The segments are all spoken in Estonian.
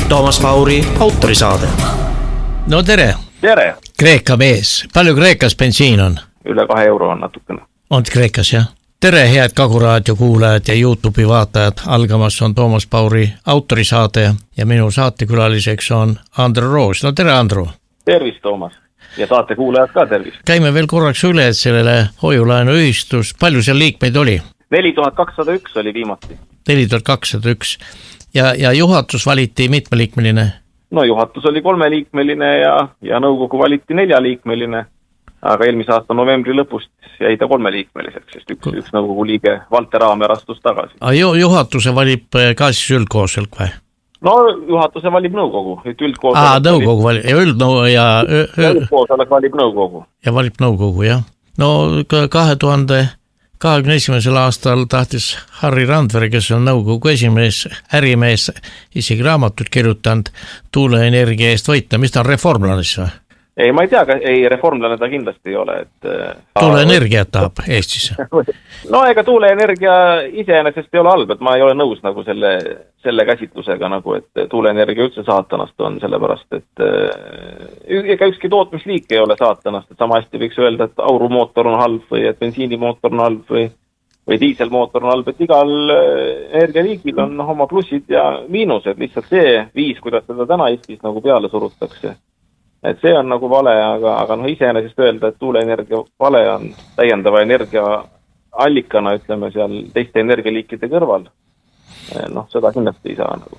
Toomas Pauri autorisaade. No tere! Tere! Kreeka mees. Palju Kreekas bensiin on? Üle 2 euro on natukene. On Kreekas, jah? Tere, head Kaguraadio kuulajad ja YouTube'i vaatajad. Algamas on Toomas Pauri autorisaade ja minu saatekülaliseks on Andro Roos. No tere, Andro! Tervist, Toomas! Ja saate kuulajad ka tervist! Käime veel korraks üle, et sellele hoiulaenuühistus. Palju seal liikmeid oli? 4201 oli viimati. 4201. Ja juhatus valiti mitmeliikmeline? No juhatus oli 3-liikmeline ja nõukogu valiti 4-liikmeline, aga eelmise aasta novembri lõpust jäi ta 3-liikmeliseks, sest üks nõukogu liige Valter Aamer astus tagasi. Juhatuse valib ka siis üldkoosolek või? No juhatuse valib nõukogu. Nõukogu valib üldkoosolek valib nõukogu. Ja valib nõukogu, jah. No 2021. aastal tahtis Harri Randver, kes on nõukogu esimees, ärimees, isegi raamatut kirjutanud tuuleenergia eest võita. Mis ta on, reformlanis või? Ei, ma ei tea, ei reformlane ta kindlasti ei ole. Tuuleenergiat tahab Eestis? No ega tuuleenergia iseenesest ei ole halb, et ma ei ole nõus nagu selle käsitlusega, nagu, et tuuleenergia üldse saatanast on, sellepärast, et ega ükski tootmisliik ei ole saatanast, et sama hästi võiks öelda, et aurumootor on halb või et bensiinimootor on halb või diiselmootor on halb, et igal energialiigil on oma plussid ja miinused, lihtsalt see viis, kuidas seda täna Eestis nagu peale surutakse. Et see on nagu vale, aga iseenesest öelda, et tuuleenergia vale on täiendava energiaallikana, ütleme seal teiste energialiikide kõrval. Seda kindlasti ei saa nagu.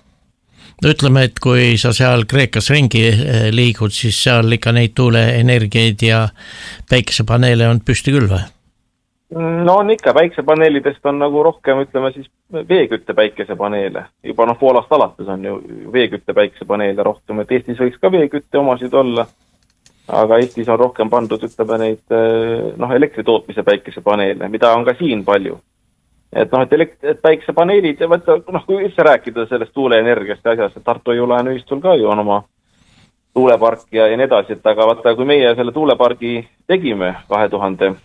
No ütleme, et kui sa seal Kreekas ringi liigud, siis seal ikka neid tuuleenergiaid ja päikesepaneele on püsti küll või? No on ikka, päikesepaneelidest on nagu rohkem, ütleme siis veekütte päikesepaneele. Juba Poolast alates on ju veekütte päikesepaneele rohkem, et Eestis võiks ka veekütte omasid olla, aga Eestis on rohkem pandud, ütleme neid elektritootmise päikesepaneele, mida on ka siin palju. Et päikesepaneelid, kui üldse rääkida sellest tuuleenergiast ja asjast, et Tartu Hoiulaenuühistul ka ju on oma tuulepark ja nii edasi, et aga vaata, kui meie selle tuulepargi tegime 2018.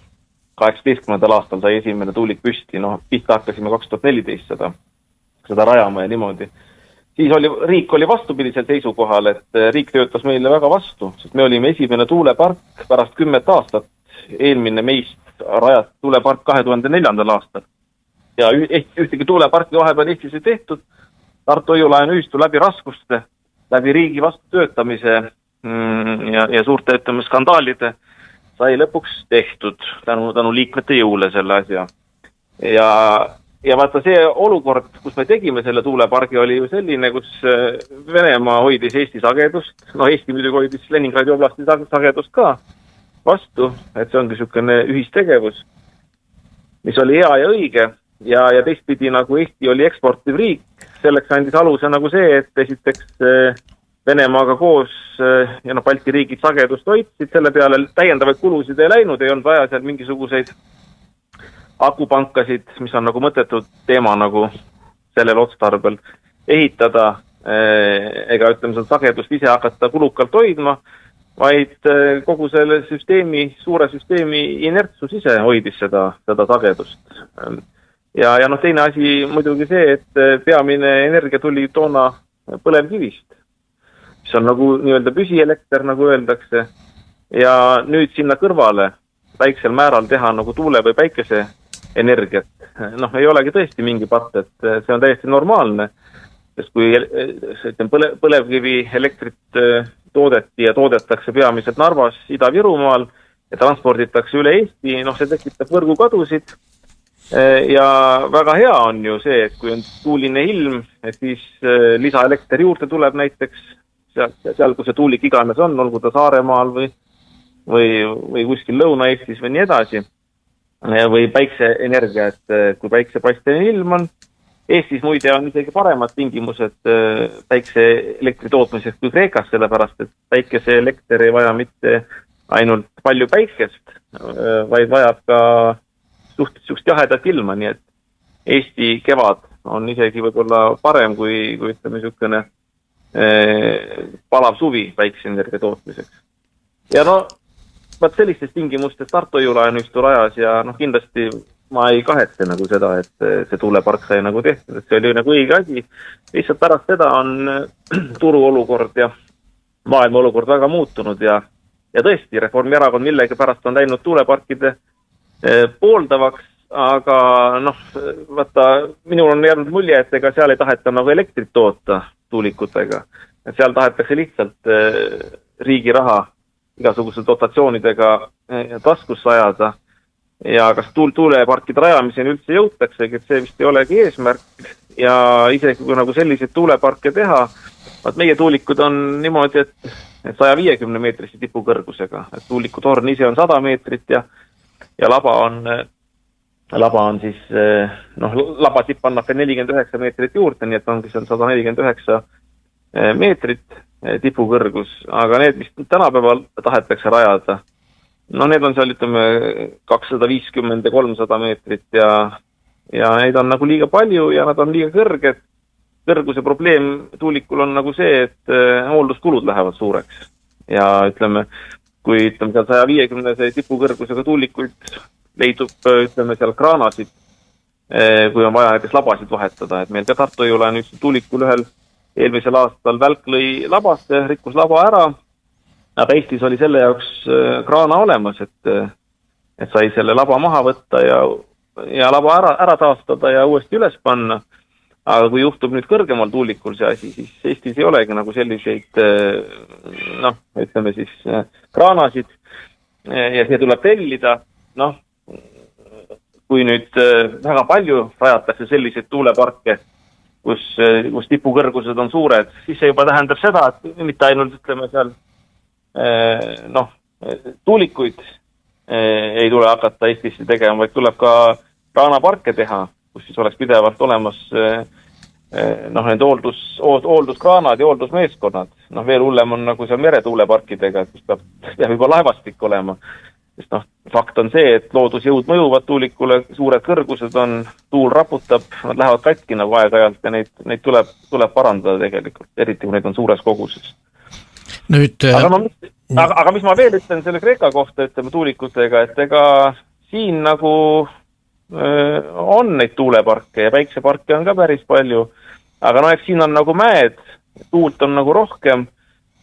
aastal sai esimene tuulik püsti, pihta hakkasime 2014 seda rajama ja niimoodi. Siis riik oli vastupidisel seisukohal, et riik töötas meile väga vastu, sest me olime esimene tuulepark pärast 10 aastat, eelmine meist rajat tuulepark 2004. aastal. Ja ühtegi tuuleparki vahepeal Eestis ei tehtud, Tartu Hoiulaenuühistu läbi raskuste, läbi riigi vastu töötamise ja suurte skandaalide sai lõpuks tehtud tänu liikmete jõule selle asja. Ja vaata see olukord, kus me tegime selle tuulepargi, oli ju selline, kus Venemaa hoidis Eesti sagedust, Eesti muidugi hoidis Leningradi oblasti sagedust ka vastu, et see ongi niisugune ühistegevus, mis oli hea ja õige ja teistpidi nagu Eesti oli eksportiv riik, selleks andis aluse nagu see, et esiteks Venemaaga koos ja Balti riigid sagedust hoidsid, selle peale täiendavaid kulusid ei läinud, ei olnud vaja seal mingisuguseid akupankasid, mis on nagu mõttetud teema nagu sellel otstarbel ehitada, ega ütleme seda sagedust ise hakata kulukalt hoidma, vaid kogu selle suure süsteemi inertsus ise hoidis seda sagedust. Ja teine asi muidugi see, et peamine energia tuli toona põlevkivist, mis on nagu nii-öelda püsielekter, nagu öeldakse, ja nüüd sinna kõrvale väiksel määral teha nagu tuule- või päikeseenergiat. Ei olegi tõesti mingi patt, et see on täiesti normaalne, sest kui põlevkivi elektrit toodeti ja toodetakse peamiselt Narvas, Ida-Virumaal ja transporditakse üle Eesti, see tekitab võrgukadusid. Ja väga hea on ju see, et kui on tuuline ilm, et siis lisaelekter juurde tuleb näiteks seal, kus see tuulik iganes on, olgu ta Saaremaal või kuskil Lõuna-Eestis või nii edasi, või päikseenergia, et kui päiksepaistene ilm on, Eestis muide on isegi paremad tingimused päikseelektri tootmiseks kui Kreekas, sellepärast, et päikeseelekter ei vaja mitte ainult palju päikest, vaid vajab ka suht jahedat ilma, nii et Eesti kevad on isegi võib-olla parem kui ütleme niisugune palav suvi päikseenergia tootmiseks. Ja sellistes tingimustes Tartu Hoiulaenuühistu rajas ja kindlasti ma ei kahetse nagu seda, et see tuulepark sai nagu tehtud, et see oli nagu õige asi. Lihtsalt pärast seda on turu olukord ja maailma olukord väga muutunud ja tõesti, Reformierakond millegi pärast on läinud tuuleparkide pooldavaks, aga vaata, minul on jäänud mulje, et ega seal ei taheta nagu elektrit toota tuulikutega. Et seal tahetakse lihtsalt riigi raha igasugused dotatsioonidega taskusse ajada ja kas tuuleparkide rajamiseni üldse jõutaksegi, et see vist ei olegi eesmärk ja isegi kui nagu selliseid tuuleparke teha, meie tuulikud on niimoodi, et 150 meetrisi tipukõrgusega, et tuulikutorn ise on 100 meetrit ja laba on siis, laba tipp annab 49 meetrit juurde, nii et ongi seal 149 meetrit tipukõrgus, aga need, mis tänapäeval tahetakse rajada, need on seal, ütleme, 250 ja 300 meetrit ja neid on nagu liiga palju ja nad on liiga kõrged. Kõrguse probleem tuulikul on nagu see, et hoolduskulud lähevad suureks. Ja ütleme, kui seal 150 tipukõrgusega tuulikuid leidub, ütleme, seal kraanasid, kui on vaja näiteks labasid vahetada, et meil ka Tartu Jõule on üks tuulikul ühel eelmisel aastal välk lõi labasse, rikkus laba ära, aga Eestis oli selle jaoks kraana olemas, et sai selle laba maha võtta ja laba ära taastada ja uuesti üles panna. Aga kui juhtub nüüd kõrgemal tuulikul see asi, siis Eestis ei olegi nagu selliseid, ütleme siis kraanasid ja see tuleb tellida. Kui nüüd väga palju rajatakse selliseid tuuleparke, kus tipukõrgused on suured, siis see juba tähendab seda, et mitte ainult, ütleme seal, tuulikuid ei tule hakata Eestisse tegema, vaid tuleb ka kraanaparke teha, kus siis oleks pidevalt olemas need hoolduskraanad ja hooldusmeeskonnad. Veel hullem on nagu seal meretuuleparkidega, kus peab juba laevastik olema. Sest fakt on see, et loodusjõud mõjuvad tuulikule, suured kõrgused on, tuul raputab, nad lähevad katki nagu aeg-ajalt ja neid tuleb parandada tegelikult, eriti kui neid on suures koguses. Aga mis ma veel ütlen selle Kreeka kohta, ütleme tuulikutega, et ega siin nagu on neid tuuleparke ja päikseparke on ka päris palju, aga eks siin on nagu mäed, tuult on nagu rohkem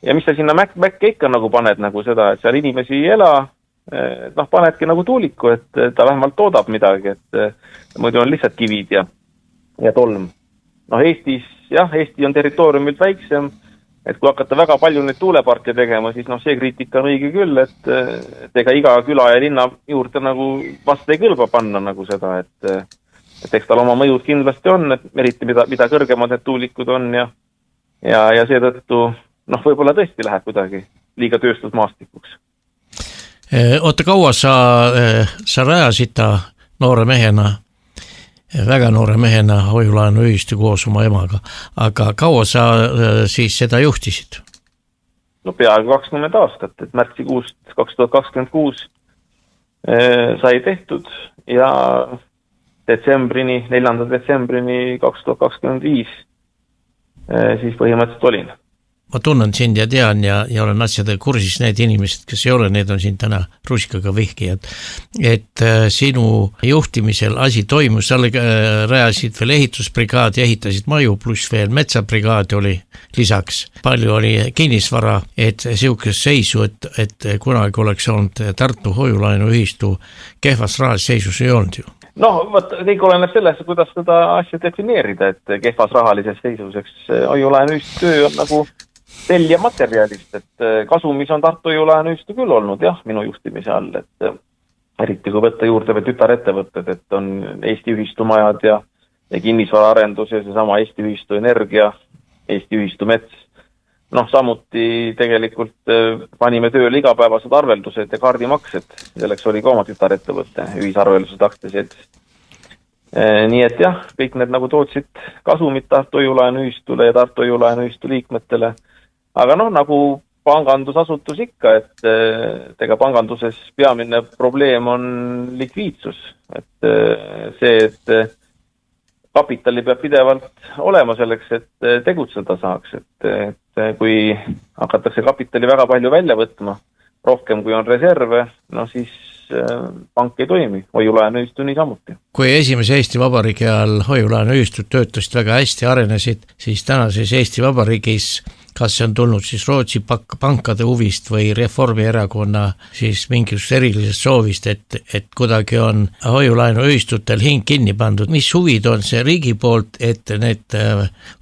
ja mis sa sinna mäkke ikka nagu paned nagu seda, et seal inimesi ei ela, panedki nagu tuuliku, et ta vähemalt toodab midagi, et muidu on lihtsalt kivid ja tolm. Eesti on territooriumilt väiksem, et kui hakata väga palju neid tuuleparke tegema, siis see kriitika on õige küll, et ega iga küla ja linna juurde nagu vast ei kõlba panna nagu seda, et eks tal oma mõjud kindlasti on, et eriti mida kõrgemad need tuulikud on ja seetõttu võib-olla tõesti läheb kuidagi liiga tööstusmaastikuks. Oota, kaua sa rajasid ta noore mehena, väga noore mehena hoiulaenu ühistu koos oma emaga, aga kaua sa siis seda juhtisid? Peaaegu 20 aastat, et märtsikuust 2026 sai tehtud ja 4. detsembrini 2025 siis põhimõtteliselt olin. Ma tunnen sind ja tean ja olen asjade kursis, need inimesed, kes ei ole, need on siin täna rusikaga vihkijad. Et sinu juhtimisel asi toimus, sa rajasid veel ehitusbrigaadi, ehitasid maju, pluss veel metsabrigaadi oli lisaks. Palju oli kinnisvara, et siukest seisu, et kunagi oleks olnud Tartu hoiulaenu ühistu kehvas rahas seisus ei olnud ju. Kõik oleneb sellest, kuidas seda asja defineerida, et kehvas rahalises seisuseks hoiulaenu ühistu töö on nagu telja materjalist, et kasumis on Tartu Jõulaenu ühistu küll olnud, minu juhtimise all, et eriti kui võtta juurde veel tütarettevõtted, et on Eesti ühistumajad ja kinnisvaraarendus ja seesama Eesti ühistu energia, Eesti ühistu mets. Samuti tegelikult panime tööle igapäevased arveldused ja kaardimaksed, selleks oli ka oma tütarettevõtte, ühisarveldused aktsiaselts. Nii et kõik need nagu tootsid kasumit Tartu Jõulaenu ühistule ja Tartu Jõulaenu ühistu liikmetele. Aga nagu pangandusasutus ikka, et ega panganduses peamine probleem on likviidsus. Et see, et kapitali peab pidevalt olema selleks, et tegutseda saaks. Et kui hakatakse kapitali väga palju välja võtma, rohkem kui on reserve, siis pank ei toimi, hoiulaenuühistu nii samuti. Kui esimese Eesti Vabariigi ajal hoiulaenuühistud töötasid väga hästi, arenesid, siis tänases Eesti Vabariigis kas see on tulnud siis Rootsi pankade huvist või Reformierakonna siis mingisugust erilisest soovist, et kuidagi on hoiulaenuühistutel hing kinni pandud. Mis huvid on see riigi poolt, et need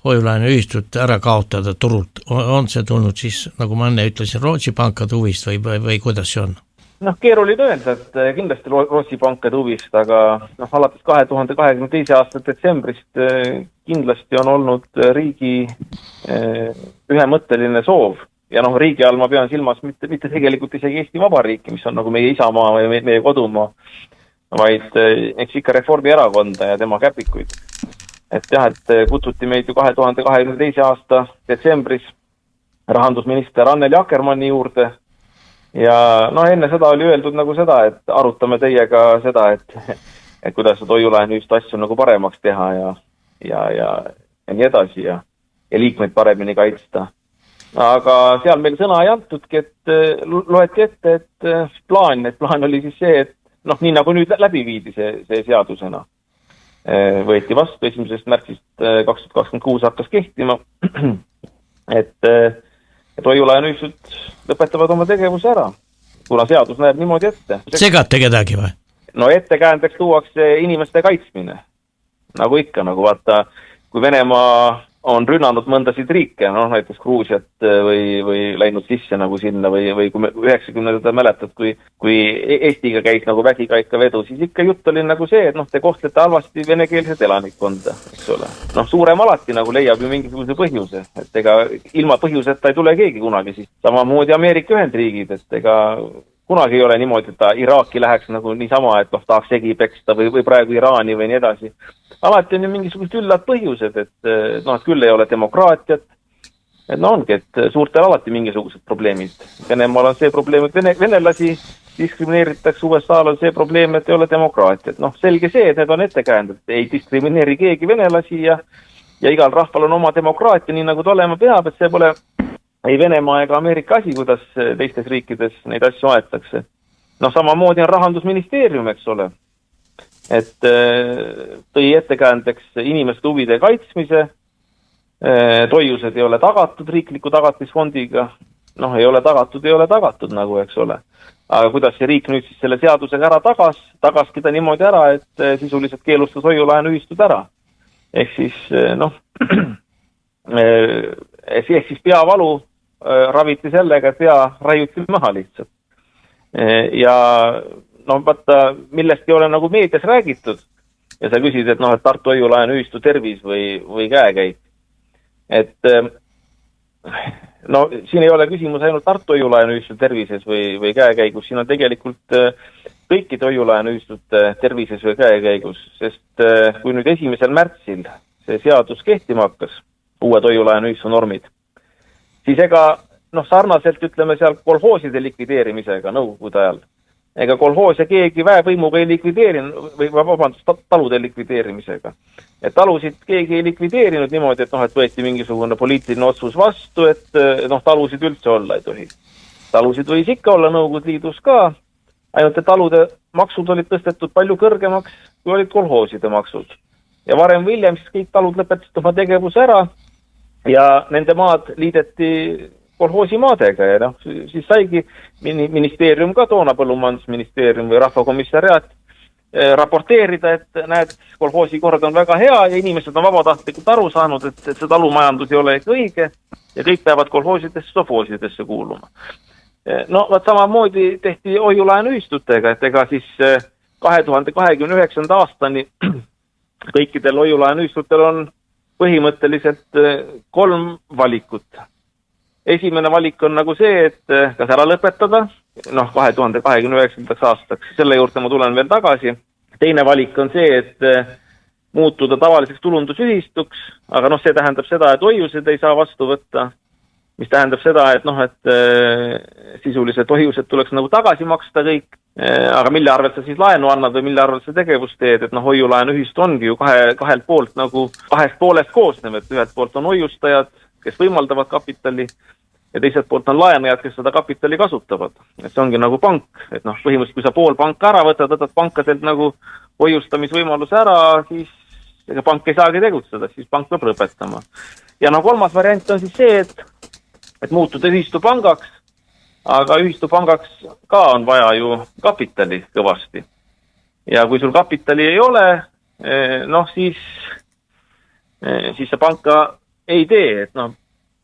hoiulaenuühistud ära kaotada turult? On see tulnud siis, nagu ma enne ütlesin, Rootsi pankade huvist või kuidas see on? Keeruline öelda, et kindlasti Rootsi pankade huvist, aga alates 2022. aasta detsembrist kindlasti on olnud riigi ühemõtteline soov ja riigi all ma pean silmas mitte tegelikult isegi Eesti Vabariiki, mis on nagu meie isamaa või meie kodumaa, vaid eks ikka Reformierakonda ja tema käpikuid. Et jah, et kutsuti meid ju 2022. aasta detsembris rahandusminister Anneli Akkermanni juurde ja enne seda oli öeldud nagu seda, et arutame teiega seda, et kuidas hoiulaenuühistu asju nagu paremaks teha ja nii edasi ja liikmeid paremini kaitsta. Aga seal meil sõna ei antudki, et loeti ette, et plaan oli siis see, et nii nagu nüüd läbi viidi see seadusena. Võeti vastu 1. märtsist 2026 hakkas kehtima, et hoiulaenuühistud lõpetavad oma tegevuse ära, kuna seadus näeb niimoodi ette. Segate kedagi või? Ettekäändeks tuuakse inimeste kaitsmine. Nagu ikka, vaata, kui Venemaa on rünnanud mõndasid riike, näiteks Gruusiat või läinud sisse nagu sinna või kui 90-ndad mäletad, kui Eestiga käis nagu vägikaika vedu, siis ikka jutt oli nagu see, et te kohtlete halvasti venekeelset elanikkonda, eks ole. Suurem alati nagu leiab ju mingisuguse põhjuse, et ega ilma põhjuseta ei tule keegi kunagi siis. Samamoodi Ameerika Ühendriigid, et ega kunagi ei ole niimoodi, et ta Iraaki läheks nagu niisama, et tahaks segi peksta või praegu Iraani või nii edasi. Alati on ju mingisugused üllad põhjused, et küll ei ole demokraatiat, et ongi, et suurtel alati mingisugused probleemid. Venemaal on see probleem, et venelasi diskrimineeritakse, USA-l on see probleem, et ei ole demokraatiat. Selge see, et need on ettekäänded, ei diskrimineeri keegi venelasi ja igal rahval on oma demokraatia, nii nagu ta olema peab, et see pole ei Venemaa ega Ameerika asi, kuidas teistes riikides neid asju aetakse. Samamoodi on rahandusministeerium, eks ole, et tõi ettekäändeks inimeste huvide kaitsmise, toiused ei ole tagatud riikliku tagatisfondiga, ei ole tagatud nagu, eks ole. Aga kuidas see riik nüüd siis selle seadusega ära tagaski ta niimoodi ära, et sisuliselt keelustas hoiulaenuühistud ära. Ehk siis peavalu raviti sellega, et pea raiuti maha lihtsalt. Ja vaata, millest ei ole nagu meedias räägitud ja sa küsid, et Tartu hoiulaenuühistu tervis või käekäik. Et siin ei ole küsimus ainult Tartu hoiulaenuühistu tervises või käekäigus, siin on tegelikult kõikide hoiulaenuühistute tervises või käekäigus, sest kui nüüd 1. märtsil see seadus kehtima hakkas, uued hoiulaenuühistu normid, siis ega sarnaselt ütleme seal kolhooside likvideerimisega nõukogude ajal. Ega kolhoose keegi väevõimuga ei likvideerinud, või talude likvideerimisega. Et talusid keegi ei likvideerinud niimoodi, et võeti mingisugune poliitiline otsus vastu, et talusid üldse olla ei tohi. Talusid võis ikka olla Nõukogude Liidus ka, ainult et talude maksud olid tõstetud palju kõrgemaks, kui olid kolhooside maksud. Ja varem või hiljem siis kõik talud lõpetasid oma tegevuse ära ja nende maad liideti kolhoosimaadega ja siis saigi ministeerium ka toona põllumajandusministeerium või rahvakomissariaat raporteerida, et näed, kolhoosi kord on väga hea ja inimesed on vabatahtlikult aru saanud, et see talumajandus ei ole õige ja kõik peavad kolhoosidesse, sovhoosidesse kuuluma. Samamoodi tehti hoiulaenuühistutega, et ega siis 2029. aastani kõikidel hoiulaenuühistutel on põhimõtteliselt 3 valikut. Esimene valik on nagu see, et kas ära lõpetada 2029. aastaks, selle juurde ma tulen veel tagasi. Teine valik on see, et muutuda tavaliseks tulundusühistuks, aga see tähendab seda, et hoiused ei saa vastu võtta, mis tähendab seda, et sisuliselt hoiused tuleks nagu tagasi maksta kõik, aga mille arvelt sa siis laenu annad või mille arvelt sa tegevust teed, et hoiulaenuühistu ongi ju kahelt poolt nagu kahest poolest koosnev, et ühelt poolt on hoiustajad, kes võimaldavad kapitali ja teiselt poolt on laenajad, kes seda kapitali kasutavad. Et see ongi nagu pank, et noh, põhimõtteliselt kui sa pool panka ära võtad pankadelt nagu hoiustamisvõimaluse ära, siis ega pank ei saagi tegutseda, siis pank peab lõpetama. Ja no kolmas variant on siis see, et muutuda ühistupangaks, aga ühistupangaks ka on vaja ju kapitali kõvasti. Ja kui sul kapitali ei ole, noh siis sa panka ei tee, et noh,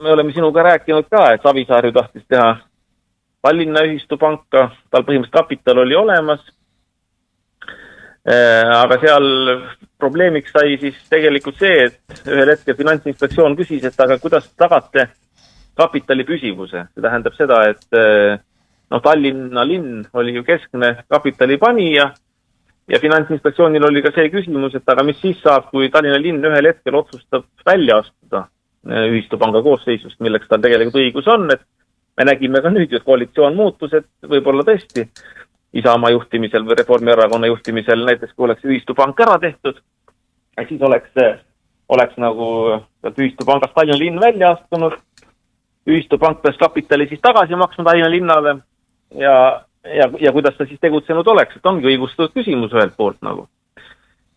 me oleme sinuga rääkinud ka, et Savisaar ju tahtis teha Tallinna ühistupanka, tal põhimõtteliselt kapital oli olemas, aga seal probleemiks sai siis tegelikult see, et ühel hetkel Finantsinspektsioon küsis, et aga kuidas tagate kapitali püsivuse. See tähendab seda, et Tallinna linn oli ju keskne kapitali panija ja Finantsinspektsioonil oli ka see küsimus, et aga mis siis saab, kui Tallinna linn ühel hetkel otsustab välja astuda ühistupanga koosseisust, milleks tal tegelikult õigus on, et me nägime ka nüüd, et koalitsioon muutus, et võib-olla tõesti Isamaa juhtimisel või Reformierakonna juhtimisel näiteks, kui oleks ühistupank ära tehtud, siis oleks nagu ühistupangast Tallinna linn välja astunud, ühistupank peaks kapitali siis tagasi maksma Tallinna linnale ja kuidas ta siis tegutsenud oleks, et ongi õigustatud küsimus ühelt poolt nagu.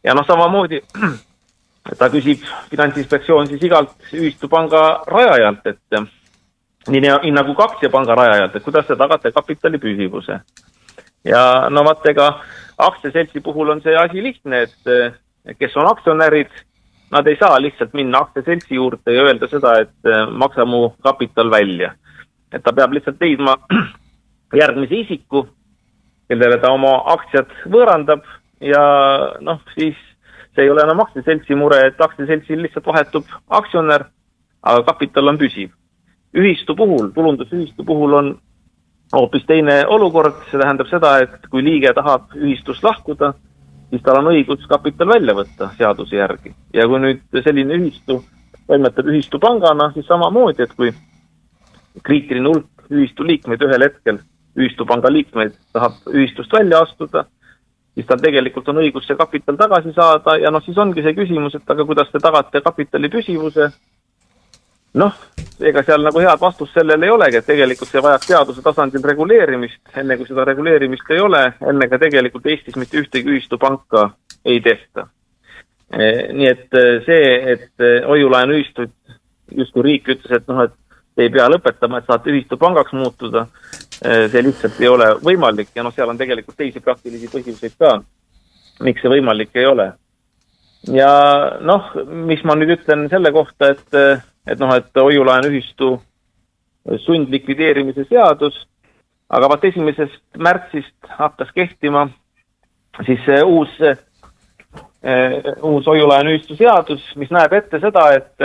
Ja samamoodi ta küsib Finantsinspektsioon siis igalt ühistupanga rajajalt, et nii nagu ka aktsiapanga rajajalt, et kuidas te tagate kapitali püsivuse. Ja vaatega aktsiaseltsi puhul on see asi lihtne, et kes on aktsionärid, nad ei saa lihtsalt minna aktsiaseltsi juurde ja öelda seda, et maksa mu kapital välja. Et ta peab lihtsalt leidma järgmise isiku, kellele ta oma aktsiat võõrandab ja siis see ei ole enam aktsiaseltsi mure, et aktsiaseltsil lihtsalt vahetub aktsionär, aga kapital on püsiv. Ühistu puhul, tulundusühistu puhul on hoopis teine olukord, see tähendab seda, et kui liige tahab ühistust lahkuda, siis tal on õigus kapital välja võtta seaduse järgi. Ja kui nüüd selline ühistu toimetab ühistupangana, siis samamoodi, et kui kriitiline hulk ühistu liikmeid ühel hetkel, ühistupanga liikmeid tahab ühistust välja astuda, siis tal tegelikult on õigus see kapital tagasi saada ja siis ongi see küsimus, et aga kuidas te tagate kapitali püsivuse. Ega seal nagu head vastus sellele ei olegi, et tegelikult see vajab seaduse tasandil reguleerimist, enne kui seda reguleerimist ei ole, enne ka tegelikult Eestis mitte ühtegi ühistupanka ei tehta. Nii et see, et hoiulaenu ühistud, just kui riik ütles, et ei pea lõpetama, et saate ühistupangaks muutuda, see lihtsalt ei ole võimalik ja seal on tegelikult teisi praktilisi põhjuseid ka, miks see võimalik ei ole. Ja mis ma nüüd ütlen selle kohta, et hoiulaenu ühistu sundlikvideerimise seadus, aga 1. märtsist hakkas kehtima siis uus hoiulaenu ühistu seadus, mis näeb ette seda, et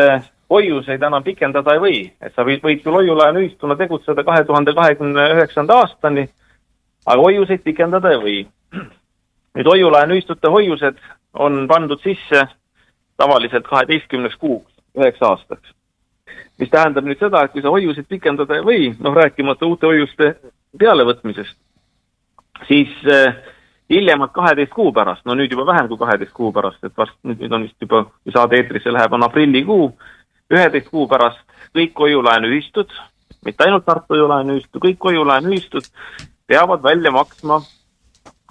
hoiuseid enam pikendada ei või, et sa võid küll hoiulaenu ühistuna tegutseda 2029. aastani, aga hoiuseid pikendada ei või. Nüüd hoiulaenu ühistute hoiused on pandud sisse tavaliselt 12 kuuks, 9 aastaks. Mis tähendab nüüd seda, et kui sa hoiuseid pikendada ei või, rääkimata uute hoiuste pealevõtmisest, siis hiljemalt 12 kuu pärast, nüüd juba vähem kui 12 kuu pärast, et nüüd on vist juba, kui saade eetrisse läheb, on aprillikuu, 11 kuu pärast kõik hoiulaenu ühistud, mitte ainult Tartu hoiulaenu ühistu, kõik hoiulaenu ühistud peavad välja maksma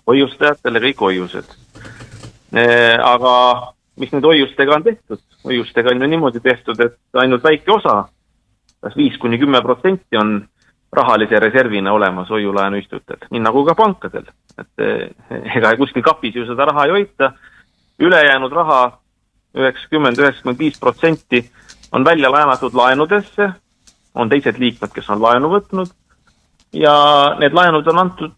hoiustajatele kõik hoiused. Aga mis nüüd hoiustega on tehtud? Hoiustega on ju niimoodi tehtud, et ainult väike osa, kas 5-10% on rahalise reservina olemas hoiulaenu ühistutel, nii nagu ka pankadel. Et ega kuskil kapis ju seda raha ei hoita, ülejäänud raha 90-95% on välja laenatud laenudesse, on teised liikmed, kes on laenu võtnud ja need laenud on antud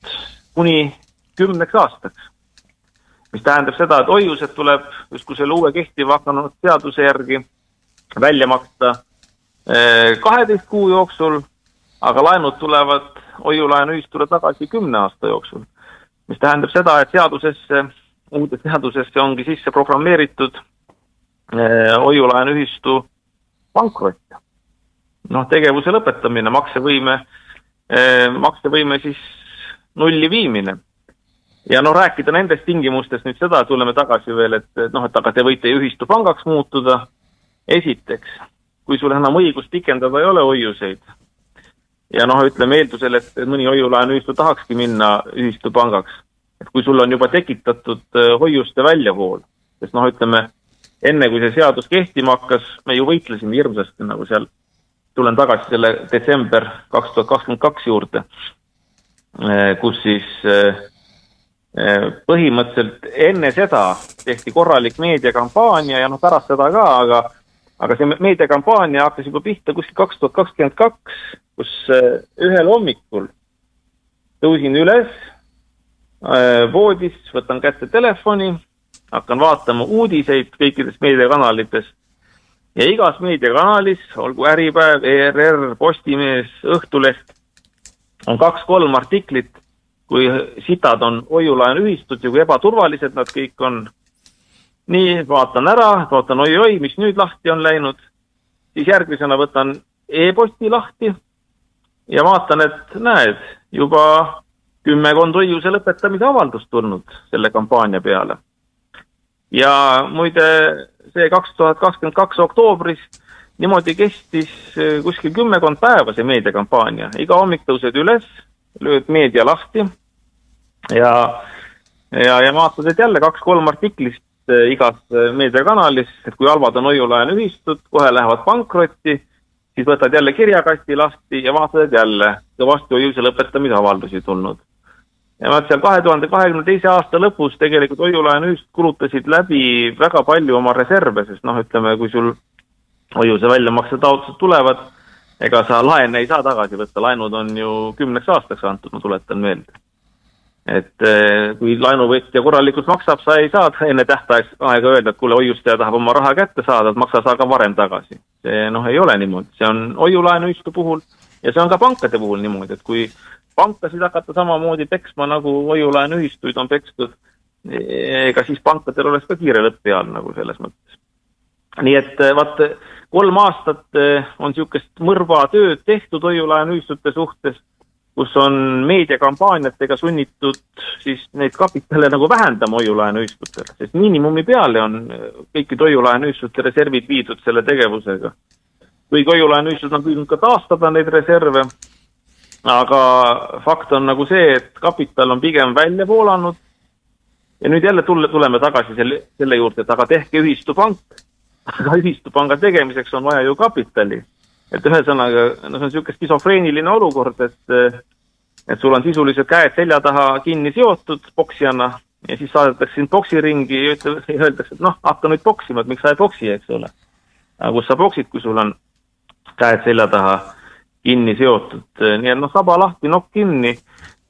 kuni 10 aastaks. Mis tähendab seda, et hoiused tuleb justkui selle uue kehtiva hakanud seaduse järgi välja maksta 12 kuu jooksul, aga laenud tulevad hoiulaenu ühistule tagasi 10 aasta jooksul. Mis tähendab seda, et uude seadusesse ongi sisse programmeeritud hoiulaenu ühistu pankrott. Tegevuse lõpetamine, maksevõime siis nulli viimine. Ja rääkida nendest tingimustest nüüd seda, tuleme tagasi veel, et aga te võite ühistu pangaks muutuda. Esiteks, kui sul enam õigus pikendada ei ole hoiuseid, ja noh, ütleme eeldusel, et mõni hoiulaenuühistu tahakski minna ühistupangaks. Et kui sul on juba tekitatud hoiuste väljavool, sest noh, ütleme, enne kui see seadus kehtima hakkas, me ju võitlesime hirmsasti nagu seal, tulen tagasi selle detsember 2022 juurde, kus siis põhimõtteliselt enne seda tehti korralik meediakampaania ja noh, pärast seda ka, aga see meediakampaania hakkas juba pihta kuskil 2022, kus ühel hommikul tõusin üles voodis, võtan kätte telefoni, hakkan vaatama uudiseid kõikides meediakanalites ja igas meediakanalis, olgu Äripäev, ERR, Postimees, Õhtuleht, on 2-3 artiklit, kui sitad on hoiulaenuühistud ja kui ebaturvalised nad kõik on. Nii, vaatan ära, vaatan oi, mis nüüd lahti on läinud. Siis järgmisena võtan e-posti lahti ja vaatan, et näed, juba 10 hoiuse lõpetamise avaldust tulnud selle kampaania peale. Ja muide, see 2022 oktoobris niimoodi kestis kuskil 10 päeva see meediakampaania. Iga hommik tõused üles, lööd meedia lahti ja vaatad, et jälle 2-3 artiklist igas meediakanalis, et kui halvad on hoiulaenuühistud, kohe lähevad pankrotti, siis võtad jälle kirjakasti lahti ja vaatad, et jälle kõvasti hoiuse lõpetamise avaldusi tulnud. Ja seal 2022. aasta lõpus tegelikult hoiulaenuühistud kulutasid läbi väga palju oma reserve, sest noh, ütleme, kui sul hoiuse väljamakse taotlused tulevad, ega sa laene ei saa tagasi võtta, laenud on ju 10 aastaks antud, ma tuletan meelde. Et kui laenuvõtja korralikult maksab, sa ei saa enne tähtaegs aega öelda, et kuule, hoiustaja tahab oma raha kätte saada, et maksa saa ka varem tagasi. See noh, ei ole niimoodi, see on hoiulaenuühistu puhul ja see on ka pankade puhul niimoodi, et kui pankasid hakata samamoodi peksma nagu hoiulaenuühistuid on pekstud, ega siis pankadel oleks ka kiire lõpp peal nagu selles mõttes. Nii et vaat 3 aastat on niisugust mõrva tööd tehtud hoiulaenuühistute suhtes, kus on meediakampaaniatega sunnitud siis neid kapitale nagu vähendama hoiulaenuühistutel, sest miinimumi peale on kõikide hoiulaenuühistute reservid viidud selle tegevusega. Kuigi hoiulaenuühistud on püüdnud ka taastada neid reserve, aga fakt on nagu see, et kapital on pigem välja voolanud ja nüüd jälle tuleme tagasi selle juurde, et aga tehke ühistupank, aga ühistupanga tegemiseks on vaja ju kapitali. Et ühesõnaga, no see on niisugune skisofreeniline olukord, et sul on sisuliselt käed selja taha kinni seotud boksijana ja siis saadetakse sind boksiringi ja öeldakse, et noh, hakka nüüd boksima, et miks sa ei boksi, eks ole. Aga kus sa boksid, kui sul on käed selja taha kinni seotud. Nii et noh, saba lahti, nokk kinni,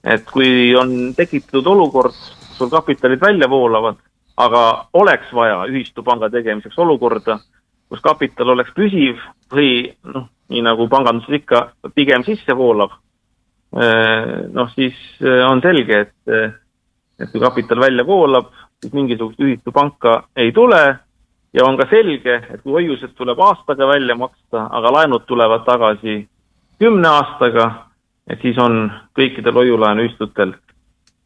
et kui on tekitatud olukord, sul kapitalid välja voolavad, aga oleks vaja ühistupanga tegemiseks olukorda, kus kapital oleks püsiv või noh, nii nagu panganduses ikka pigem sisse voolab, noh siis on selge, et kui kapital välja voolab, siis mingisugust ühistupanka ei tule ja on ka selge, et kui hoiused tuleb aastaga välja maksta, aga laenud tulevad tagasi 10 aastaga, et siis on kõikidel hoiulaenuühistutel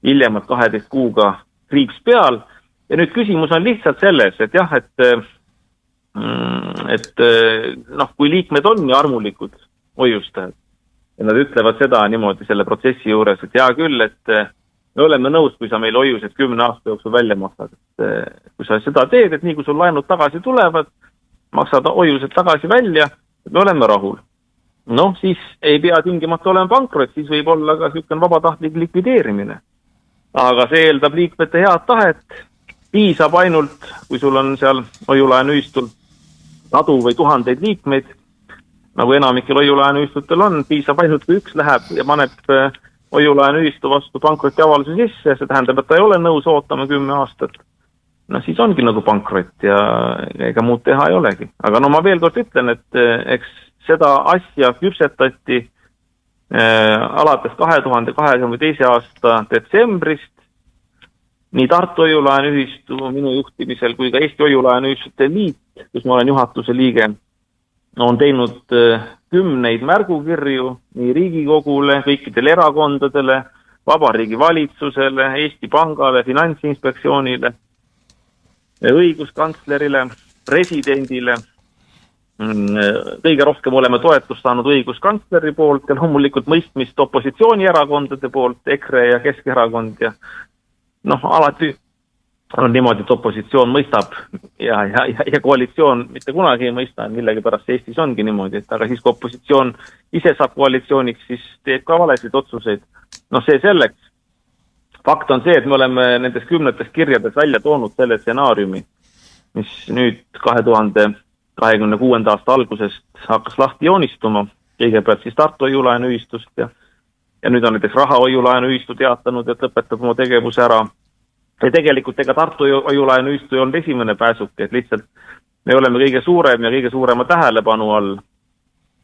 hiljemalt 12 kuuga kriips peal ja nüüd küsimus on lihtsalt selles, et jah, et noh, kui liikmed on ja armulikud hoiustajad ja nad ütlevad seda niimoodi selle protsessi juures, et hea küll, et me oleme nõus, kui sa meil hoiused 10 aasta jooksul välja maksad. Kui sa seda teed, et nii kui sul laenud tagasi tulevad, maksad hoiused tagasi välja, et me oleme rahul. Noh, siis ei pea tingimata olema pankrot, siis võib olla ka niisugune vabatahtlik likvideerimine. Aga see eeldab liikmete head tahet, piisab ainult, kui sul on seal hoiulaenuühistul sadu või tuhandeid liikmeid, nagu enamikel hoiulaenuühistutel on, piisab ainult, kui üks läheb ja paneb hoiulaenuühistu vastu pankrotiavalduse sisse, see tähendab, et ta ei ole nõus ootama 10 aastat. No siis ongi nagu pankrot ja ega muud teha ei olegi. Aga no ma veel kord ütlen, et eks seda asja küpsetati alates 2022. aasta detsembrist, nii Tartu hoiulaenuühistu minu juhtimisel kui ka Eesti hoiulaenuühistute liit, kus ma olen juhatuse liige, on teinud 10 märgukirju nii Riigikogule, kõikidele erakondadele, Vabariigi valitsusele, Eesti Pangale, Finantsinspektsioonile, õiguskantslerile, presidendile kõige rohkem oleme toetust saanud õiguskantsleri poolt ja loomulikult mõistmist opositsioonierakondade poolt, EKRE ja Keskerakond ja alati on niimoodi, et opositsioon mõistab ja koalitsioon mitte kunagi ei mõista, millegi pärast Eestis ongi niimoodi, et aga siis kui opositsioon ise saab koalitsiooniks, siis teeb ka valesid otsuseid. See selleks. Fakt on see, et me oleme nendes 10 kirjades välja toonud selle stsenaariumi, mis nüüd 2026. aasta algusest hakkas lahti joonistuma, kõigepealt siis Tartu hoiulaenuühistust ja nüüd on näiteks rahahoiulaenuühistu teatanud, et lõpetab oma tegevuse ära. Ja tegelikult ega Tartu hoiulaenuühistu ei olnud esimene pääsuke, et lihtsalt me oleme kõige suurem ja kõige suurema tähelepanu all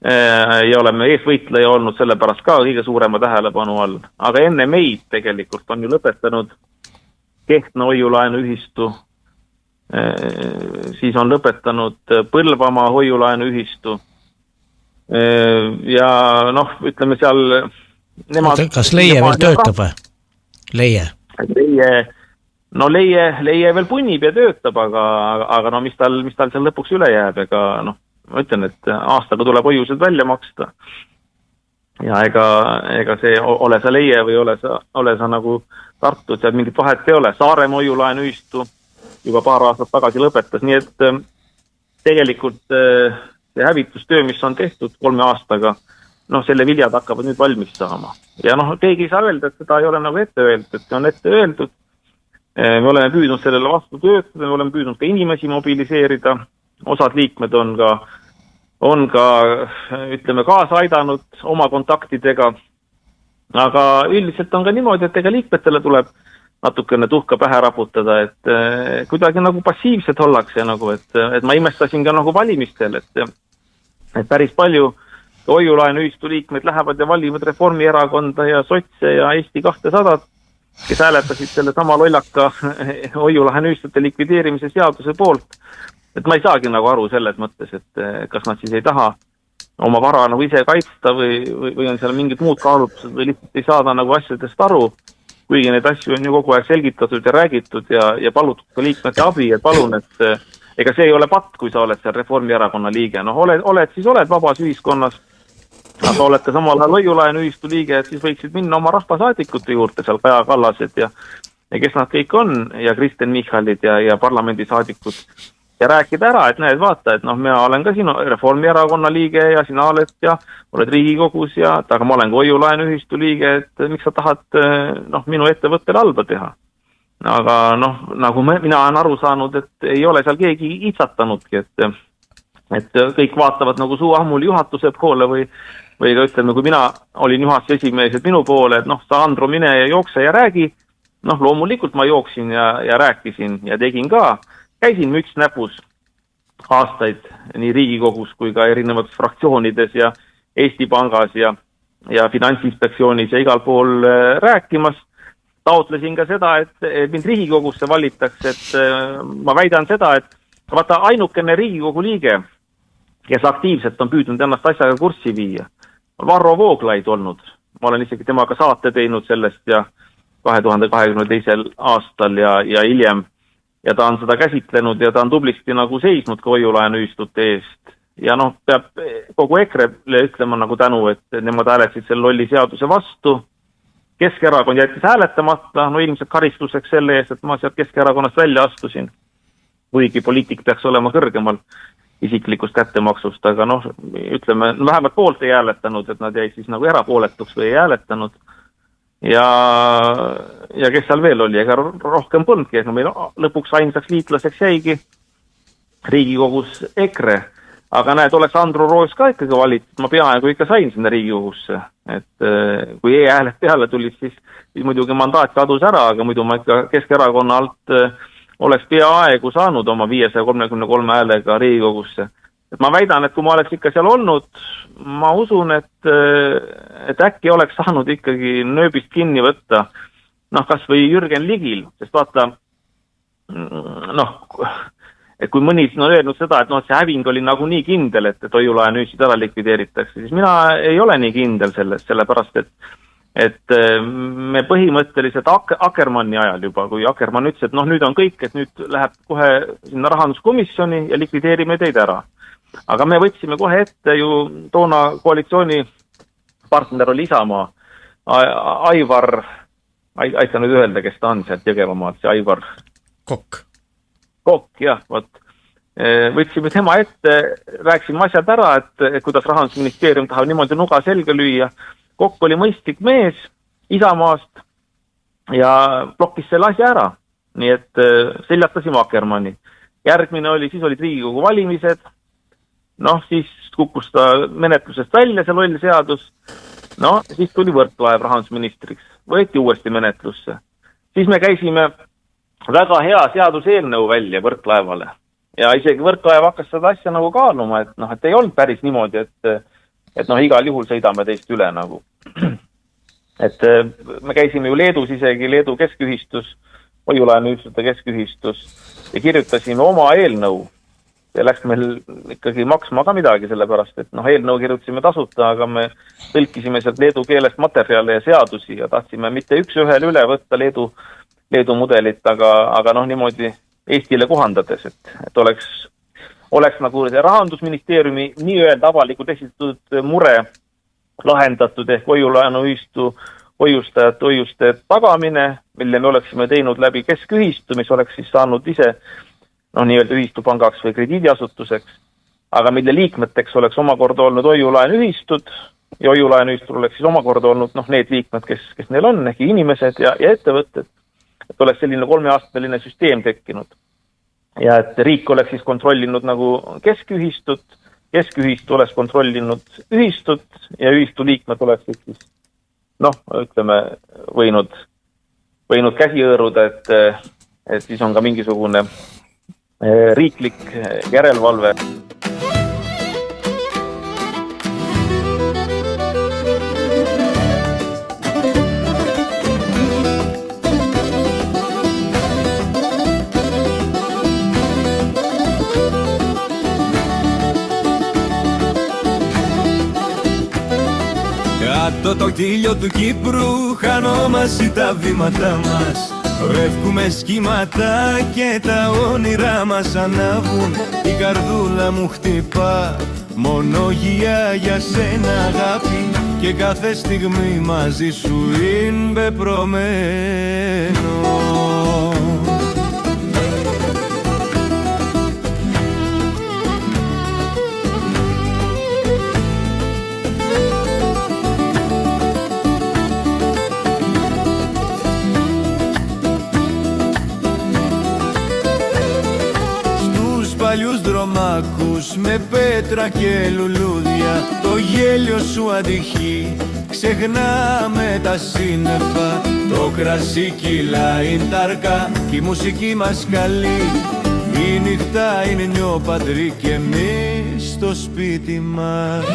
ja oleme eesvõitleja olnud sellepärast ka kõige suurema tähelepanu all. Aga enne meid tegelikult on ju lõpetanud Kehtna hoiulaenuühistu, siis on lõpetanud Põlvamaa hoiulaenuühistu ja ütleme seal nemad... Kas Leie veel töötab või? Leie? Leie veel punnib ja töötab, aga mis tal seal lõpuks üle jääb, ega ma ütlen, et aastaga tuleb hoiused välja maksta. Ja ega see ole sa Leie või ole sa nagu Tartu, seal mingit vahet ei ole. Saaremaa hoiulaenuühistu juba paar aastat tagasi lõpetas, nii et tegelikult see hävitustöö, mis on tehtud 3 aastaga, selle viljad hakkavad nüüd valmis saama. Ja keegi ei saa öelda, et seda ei ole nagu ette öeldud, et see on ette öeldud. Me oleme püüdnud sellele vastu töötada, me oleme püüdnud ka inimesi mobiliseerida, osad liikmed on ka ütleme, kaasa aidanud oma kontaktidega, aga üldiselt on ka niimoodi, et ega liikmetele tuleb natukene tuhka pähe raputada, et kuidagi nagu passiivsed ollakse, et ma imestasin ka nagu valimistel, et päris palju hoiulaenuühistu liikmed lähevad ja valivad Reformierakonda ja Sotse ja Eesti 200, kes hääletasid selle sama lollaka hoiulaenuühistute likvideerimise seaduse poolt. Et ma ei saagi nagu aru selles mõttes, et kas nad siis ei taha oma vara nagu ise kaitsta või on seal mingid muud kaalutlused või lihtsalt ei saada nagu asjadest aru, kuigi neid asju on ju kogu aeg selgitatud ja räägitud ja palutud ka liikmete abi, et palun, et ega see ei ole patt, kui sa oled seal Reformierakonna liige. Oled vabas ühiskonnas, aga oled ka samal ajal hoiulaenuühistu liige, et siis võiksid minna oma rahvasaadikute juurde, seal Kaja Kallased ja kes nad kõik on ja Kristen Michalid ja parlamendisaadikud ja rääkida ära, et näed, vaata, et mina olen ka sinu Reformierakonna liige ja sina oled ja oled Riigikogus aga ma olen ka hoiulaenuühistu liige, et miks sa tahad minu ettevõttele halba teha. Aga nagu mina olen aru saanud, et ei ole seal keegi itsatanudki, et kõik vaatavad nagu suu ammul juhatuse poole või ka ütleme, kui mina olin juhatuse esimees, et minu poole, et sa Andro mine ja jookse ja räägi, loomulikult ma jooksin ja rääkisin ja tegin ka, käisin müts näpus aastaid nii Riigikogus kui ka erinevates fraktsioonides ja Eesti Pangas ja Finantsinspektsioonis ja igal pool rääkimas. Taotlesin ka seda, et mind Riigikogusse valitaks, et ma väidan seda, et vaata ainukene Riigikogu liige, kes aktiivselt on püüdnud ennast asjaga kurssi viia, on Varro Vooglaid olnud. Ma olen isegi temaga saate teinud sellest ja 2022. aastal ja hiljem. Ja ta on seda käsitlenud ja ta on tublisti nagu seisnud ka hoiulaenuühistute eest. Ja peab kogu EKRE-le ütlema nagu tänu, et nemad hääletasid selle lolli seaduse vastu. Keskerakond jättis hääletamata, ilmselt karistuseks selle eest, et ma sealt Keskerakonnast välja astusin. Kuigi poliitik peaks olema kõrgemal isiklikust kättemaksust, aga ütleme, vähemalt poolt ei hääletanud, et nad jäid siis nagu erapooletuks või ei hääletanud. Ja kes seal veel oli, ega rohkem polnudki, et meil lõpuks ainsaks liitlaseks jäigi Riigikogus EKRE, aga näed, oleks Andro Roos ka ikkagi valitud, ma peaaegu ikka sain sinna Riigikogusse, et kui e-hääled peale tulid, siis muidugi mandaat kadus ära, aga muidu ma ikka Keskerakonna alt oleks peaaegu saanud oma 533 häälega Riigikogusse. Et ma väidan, et kui ma oleks ikka seal olnud, ma usun, et äkki oleks saanud ikkagi nööbist kinni võtta, kas või Jürgen Ligil, sest vaata, et kui mõni on öelnud seda, et see häving oli nagu nii kindel, et hoiulaenuühistud ära likvideeritakse, siis mina ei ole nii kindel sellest, sellepärast, et me põhimõtteliselt Akkermanni ajal juba, kui Akkermann ütles, et nüüd on kõik, et nüüd läheb kohe sinna rahanduskomisjoni ja likvideerime teid ära. aga me võtsime kohe ette ju toona koalitsioonipartner oli Isamaa, Aivar, aita nüüd öelda, kes ta on sealt Jõgevamaalt, see Aivar Kokk, jah, vot. Võtsime tema ette, rääkisime asjad ära, et kuidas Rahandusministeerium tahab niimoodi nuga selga lüüa. Kokk oli mõistlik mees Isamaast ja blokkis selle asja ära. Nii et seljatasime Akkermanni. Järgmine oli, siis olid Riigikogu valimised. Siis kukkus ta menetlusest välja, see loll seadus. Siis tuli Võrklaev rahandusministriks. Võeti uuesti menetlusse. Siis me käisime väga hea seaduseelnõu välja Võrklaevale. Ja isegi Võrklaev hakkas seda asja nagu kaaluma, et ei olnud päris niimoodi, et igal juhul sõidame teist üle nagu. Et me käisime ju Leedus isegi, Leedu keskühistus, hoiulaenuühistute keskühistus ja kirjutasime oma eelnõu. See läks meil ikkagi maksma ka midagi sellepärast, et eelnõu kirjutasime tasuta, aga me tõlkisime sealt leedu keelest materjale ja seadusi ja tahtsime mitte üks ühele üle võtta Leedu mudelit, aga niimoodi Eestile kohandades, et oleks nagu see Rahandusministeeriumi nii-öelda avalikult esitatud mure lahendatud ehk hoiulaenuühistu hoiustajate hoiuste tagamine, mille me oleksime teinud läbi keskühistu, mis oleks siis saanud ise nii-öelda ühistupangaks või krediidiasutuseks, aga mille liikmeteks oleks omakorda olnud hoiulaenuühistud ja hoiulaenuühistul oleks siis omakorda olnud need liikmed, kes neil on, ehk inimesed ja ettevõtted, et oleks selline 3-aastmeline süsteem tekkinud. Ja et riik oleks siis kontrollinud nagu keskühistut, keskühistu oleks kontrollinud ühistut ja ühistu liikmed oleks siis ütleme, võinud käsi hõõruda, et siis on ka mingisugune riiklik järelevalve. Κάτω το κτήλιο του Κύπρου χανόμαστε τα βήματα μας. Ρεύκουμε σχήματα και τα όνειρά μας ανάβουν. Η καρδούλα μου χτυπά μονόγια για σένα αγάπη και κάθε στιγμή μαζί σου είναι πεπρωμένο. Παλιούς δρομάκους με πέτρα και λουλούδια, το γέλιο σου αντυχεί, ξεχνάμε τα σύννεφα. Το κρασί κυλάει τάρκα και η μουσική μας καλεί. Η νύχτα είναι νιόπαντρη και εμείς στο σπίτι μας.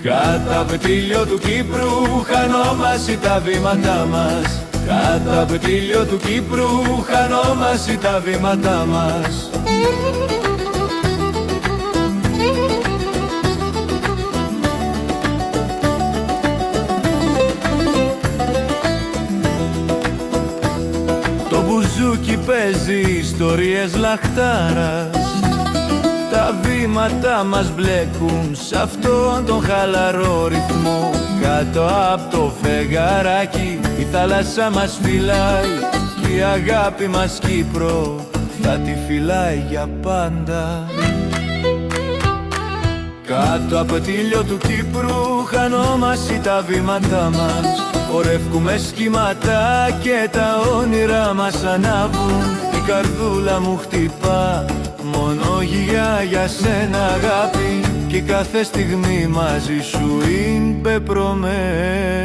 Κάτω από πτήλιο του Κύπρου χανόμαστε τα βήματά μας. Κάτω από πτήλιο του Κύπρου χανόμαστε τα βήματά μας. Το μπουζούκι παίζει ιστορίες λαχτάρας. Τα βήματα μας μπλέκουν σ' αυτόν τον χαλαρό ρυθμό. Κάτω από το φεγγαράκι η θάλασσα μας φυλάει και η αγάπη μας Κύπρο θα τη φυλάει για πάντα. Κάτω από το ήλιο του Κύπρου χανόμαστε τα βήματά μας. Χορεύκουμε σχήματα και τα όνειρα μας ανάβουν. Η καρδούλα μου χτυπά μονόγια για σένα αγάπη και κάθε στιγμή μαζί σου είναι πεπρωμένο.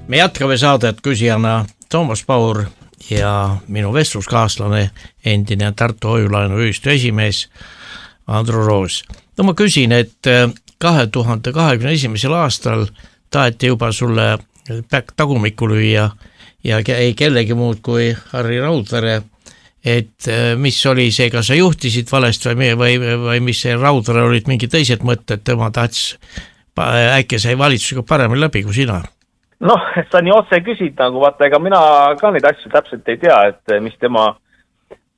Me jätkame saadet küsijana Toomas Paur ja minu vestluskaaslane, endine Tartu hoiulaenuühistu esimees Andru Roos. Ma küsin, et 2021. aastal taheti juba sulle tagumikku lüüa ja ei kellegi muud kui Harri Raudvere, et mis oli see, kas sa juhtisid valest või mis see Raudvere olid mingi teised mõtted, tema tahtis, äkki sai valitsusega paremini läbi kui sina? Noh, sa nii otse küsid nagu, vaata, ega mina ka neid asju täpselt ei tea, et mis tema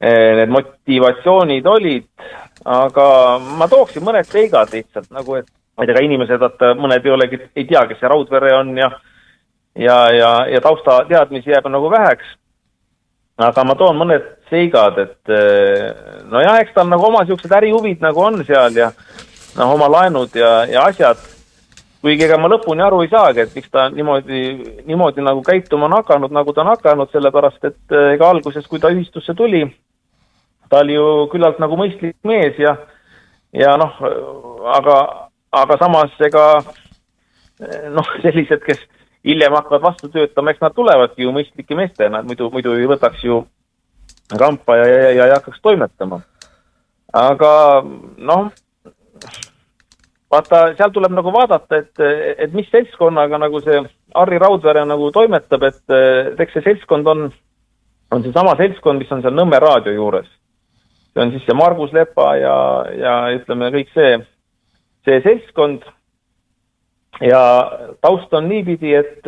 need motivatsioonid olid, aga ma tooksin mõned seigad lihtsalt nagu, et ega inimesed, et mõned ei tea, kes see Raudvere on ja tausta teadmisi jääb nagu väheks. Aga ma toon mõned seigad, et no jah, eks tal nagu oma siuksed ärihuvid nagu on seal ja oma laenud ja asjad. Kuigi ega ma lõpuni aru ei saagi, et miks ta niimoodi nagu käituma on hakanud, nagu ta on hakanud, sellepärast, et ega alguses, kui ta ühistusse tuli, ta oli ju küllalt nagu mõistlik mees ja noh, aga samas ega noh, sellised, kes hiljem hakkavad vastu töötama, eks nad tulevadki ju mõistlike meestena, muidu ei võtaks ju rampa ja ei hakkaks toimetama. Aga noh, vaata, seal tuleb nagu vaadata, et mis seltskonnaga nagu see Harri Raudvere nagu toimetab, et eks see seltskond on see sama seltskond, mis on seal Nõmme raadio juures. See on siis see Margus Lepa ja ütleme kõik see seltskond. Ja taust on niipidi, et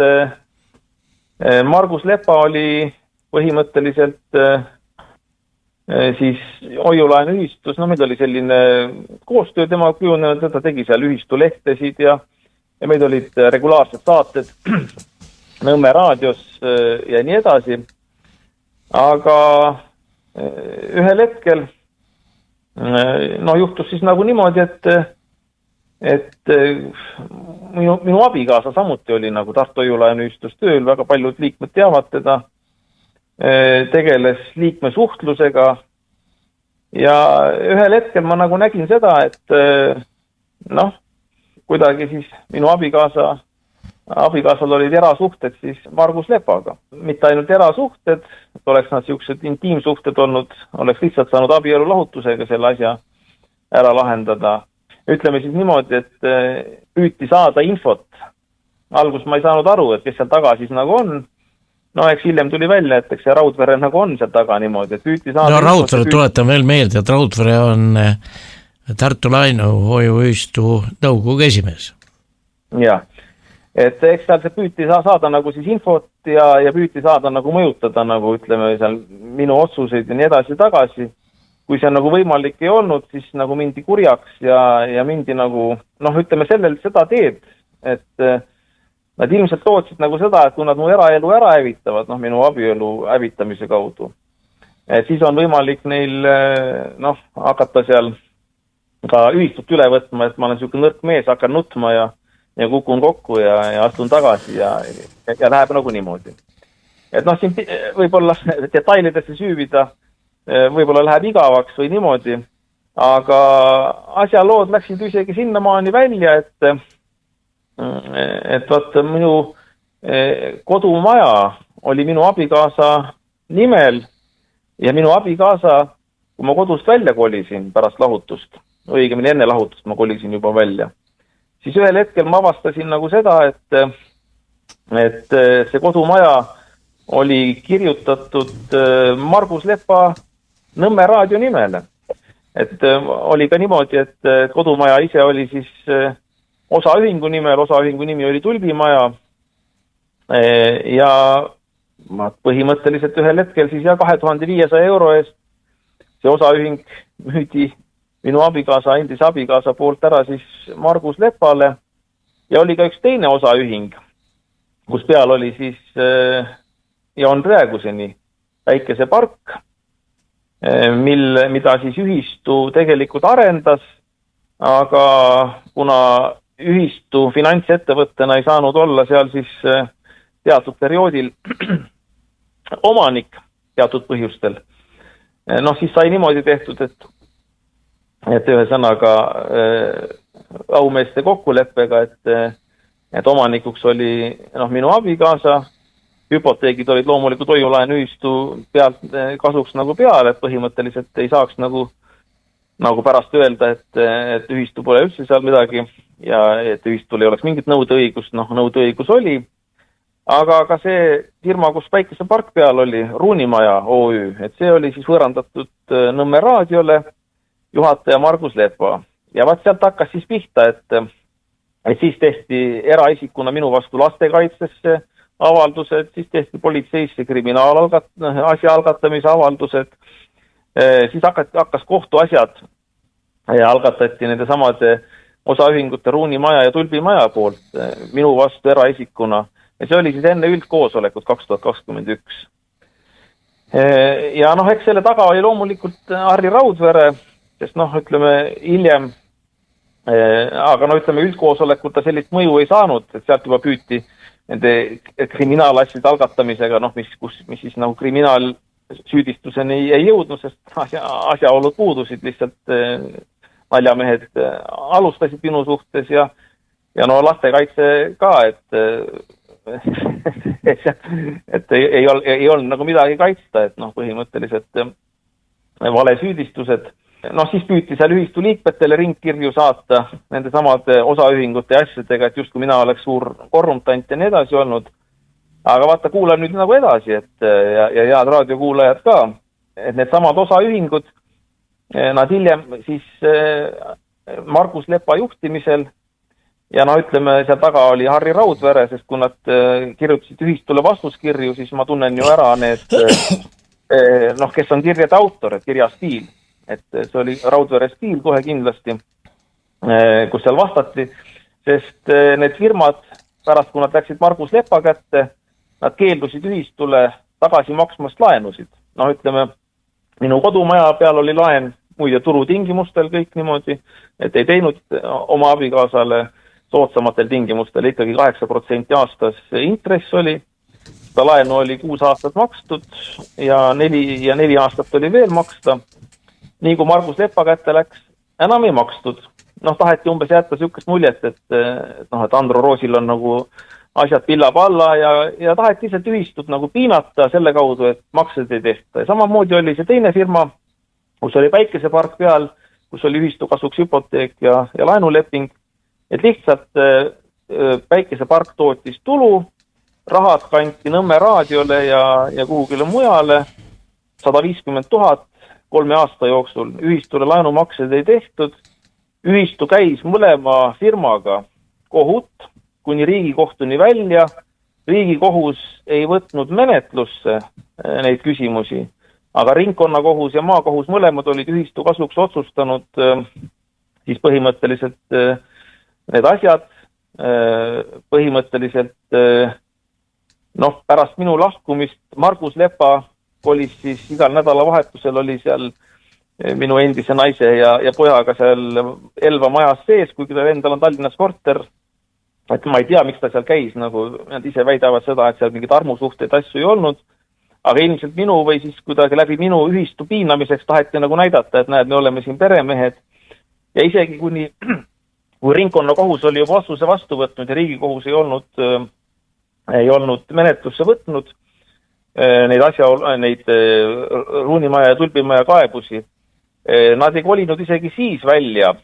Margus Lepa oli põhimõtteliselt siis hoiulaenu ühistus, no meil oli selline koostöö tema kujunenud, ta tegi seal ühistulehtesid ja meil olid regulaarsed saated Nõmme raadios ja nii edasi. Aga ühel hetkel no juhtus siis nagu niimoodi, et minu abikaasa samuti oli nagu Tartu hoiulaenu ühistus tööl, väga paljud liikmed teavad teda, tegeles liikmesuhtlusega ja ühel hetkel ma nagu nägin seda, et noh, kuidagi siis minu abikaasal olid erasuhted siis Margus Lepaga. Mitte ainult erasuhted, et oleks nad siuksed intiimsuhted olnud, oleks lihtsalt saanud abielu lahutusega selle asja ära lahendada. Ütleme siis niimoodi, et püüti saada infot. Algus ma ei saanud aru, et kes seal taga siis nagu on. No eks hiljem tuli välja, et eks see Raudvere nagu on seal taga niimoodi, et püüti saada... No Raudvere tuletan veel meelde, et Raudvere on Tartu laenuhoiuühistu nõukogu esimees. Jah, et eks seal see püüti saada nagu siis infot ja püüti saada nagu mõjutada nagu ütleme seal minu otsuseid ja nii edasi tagasi. Kui see nagu võimalik ei olnud, siis nagu mindi kurjaks ja mindi nagu, noh ütleme seda teed, et nad ilmselt lootsid nagu seda, et kui nad mu eraelu ära hävitavad, noh minu abielu hävitamise kaudu, et siis on võimalik neil noh hakata seal ka ühistut üle võtma, et ma olen selline nõrk mees, hakkan nutma ja kukun kokku ja astun tagasi ja läheb nagu niimoodi. Et noh, siin võib-olla detailidesse süüvida, võib-olla läheb igavaks või niimoodi, aga asjalood läksid isegi sinnamaani välja, et vaat minu kodumaja oli minu abikaasa nimel ja minu abikaasa, kui ma kodust välja kolisin pärast lahutust, õigemini enne lahutust ma kolisin juba välja, siis ühel hetkel ma avastasin nagu seda, et see kodumaja oli kirjutatud Margus Lepa Nõmme raadio nimele. Et oli ka niimoodi, et kodumaja ise oli siis osaühingu nimel, osaühingu nimi oli Tulbimaja ja põhimõtteliselt ühel hetkel siis 2500 euro eest see osaühing müüdi minu endise abikaasa poolt ära siis Margus Lepale ja oli ka üks teine osaühing, kus peal oli siis ja on praeguseni Päikesepark, mida siis ühistu tegelikult arendas, aga kuna ühistu finantsettevõttena ei saanud olla seal siis teatud perioodil omanik teatud põhjustel, noh siis sai niimoodi tehtud, et ühesõnaga aumeeste kokkuleppega, et omanikuks oli minu abikaasa, hüpoteegid olid loomulikult hoiulaenuühistu pealt kasuks nagu peale, et põhimõtteliselt ei saaks nagu pärast öelda, et ühistu pole üldse seal midagi ja et ühistul ei oleks mingit nõudeõigust, nõudeõigus oli, aga ka see firma, kus Päikesepark peal oli, Ruunimaja OÜ, et see oli siis võõrandatud Nõmme raadiole, juhataja Margus Lepa. Ja vaat sealt hakkas siis pihta, et siis tehti eraisikuna minu vastu lastekaitsesse avaldused, siis tehti politseisse kriminaalasja algatamise avaldused, siis hakkas kohtuasjad ja algatati nende samade osaühingute Ruunimaja ja Tulbimaja poolt minu vastu eraisikuna. Ja see oli siis enne üldkoosolekut 2021. Ja eks selle taga oli loomulikult Harri Raudvere, sest ütleme hiljem, aga ütleme üldkoosolekut ta sellist mõju ei saanud, et sealt juba püüti nende kriminaalasjade algatamisega, mis siis nagu kriminaalsüüdistuseni ei jõudnud, sest asjaolud puudusid, lihtsalt naljamehed alustasid minu suhtes ja lastekaitse ka, et ei olnud nagu midagi kaitsta, et põhimõtteliselt vale süüdistused. Siis püüti seal ühistu liikmetele ringkirju saata nende samade osaühingute ja asjadega, et just kui mina oleks suur korruptant ja nii edasi olnud. Aga vaata, kuulan nüüd nagu edasi, ja head raadiokuulajad ka, et need samad osaühingud, nad hiljem siis Margus Lepa juhtimisel ja ütleme, seal taga oli Harri Raudvere, sest kui nad kirjutasid ühistule vastuskirju, siis ma tunnen ju ära need, kes on kirjade autor, et kirja stiil. Et see oli Raudvere stiil kohe kindlasti, kus seal vastati, sest need firmad pärast, kui nad läksid Margus Lepa kätte, nad keeldusid ühistule tagasi maksmast laenusid. Ütleme, minu kodumaja peal oli laen muide turutingimustel kõik niimoodi, et ei teinud oma abikaasale soodsamatel tingimustel, ikkagi 8% aastas intress oli, seda laenu oli 6 aastat makstud ja 4 aastat oli veel maksta. Nii kui Margus Lepa kätte läks, enam ei makstud. Taheti umbes jätta sükest muljet, et Andro Roosil on nagu asjad pilla palla ja taheti lihtsalt ühistut nagu piinata selle kaudu, et maksed ei tehta. Ja samamoodi oli see teine firma, kus oli Päikesepark peal, kus oli ühistu kasuks hüpoteek ja laenuleping, et lihtsalt Päikesepark tootis tulu, rahad kanti Nõmme raadiole ja kuhugile mujale, 150 000 3 aasta jooksul, ühistule laenumaksed ei tehtud, ühistu käis mõlema firmaga kohut kuni Riigikohtuni välja, Riigikohus ei võtnud menetlusse neid küsimusi, aga ringkonnakohus ja maakohus mõlemad olid ühistu kasuks otsustanud siis põhimõtteliselt need asjad, põhimõtteliselt pärast minu lahkumist Margus Lepa kolis siis igal nädalavahetusel oli seal minu endise naise ja pojaga seal Elva majas sees, kuigi tal endal on Tallinnas korter, et ma ei tea, miks ta seal käis, nagu nad ise väidavad seda, et seal mingid armusuhteid asju ei olnud, aga ilmselt minu või siis kuidagi läbi minu ühistu piinamiseks taheti nagu näidata, et näed, me oleme siin peremehed ja isegi kui ringkonnakohus oli juba otsuse vastu võtnud ja Riigikohus ei olnud menetlusse võtnud neid Ruunimaja ja Tulbimaja kaebusi. Nad ei kolinud isegi siis välja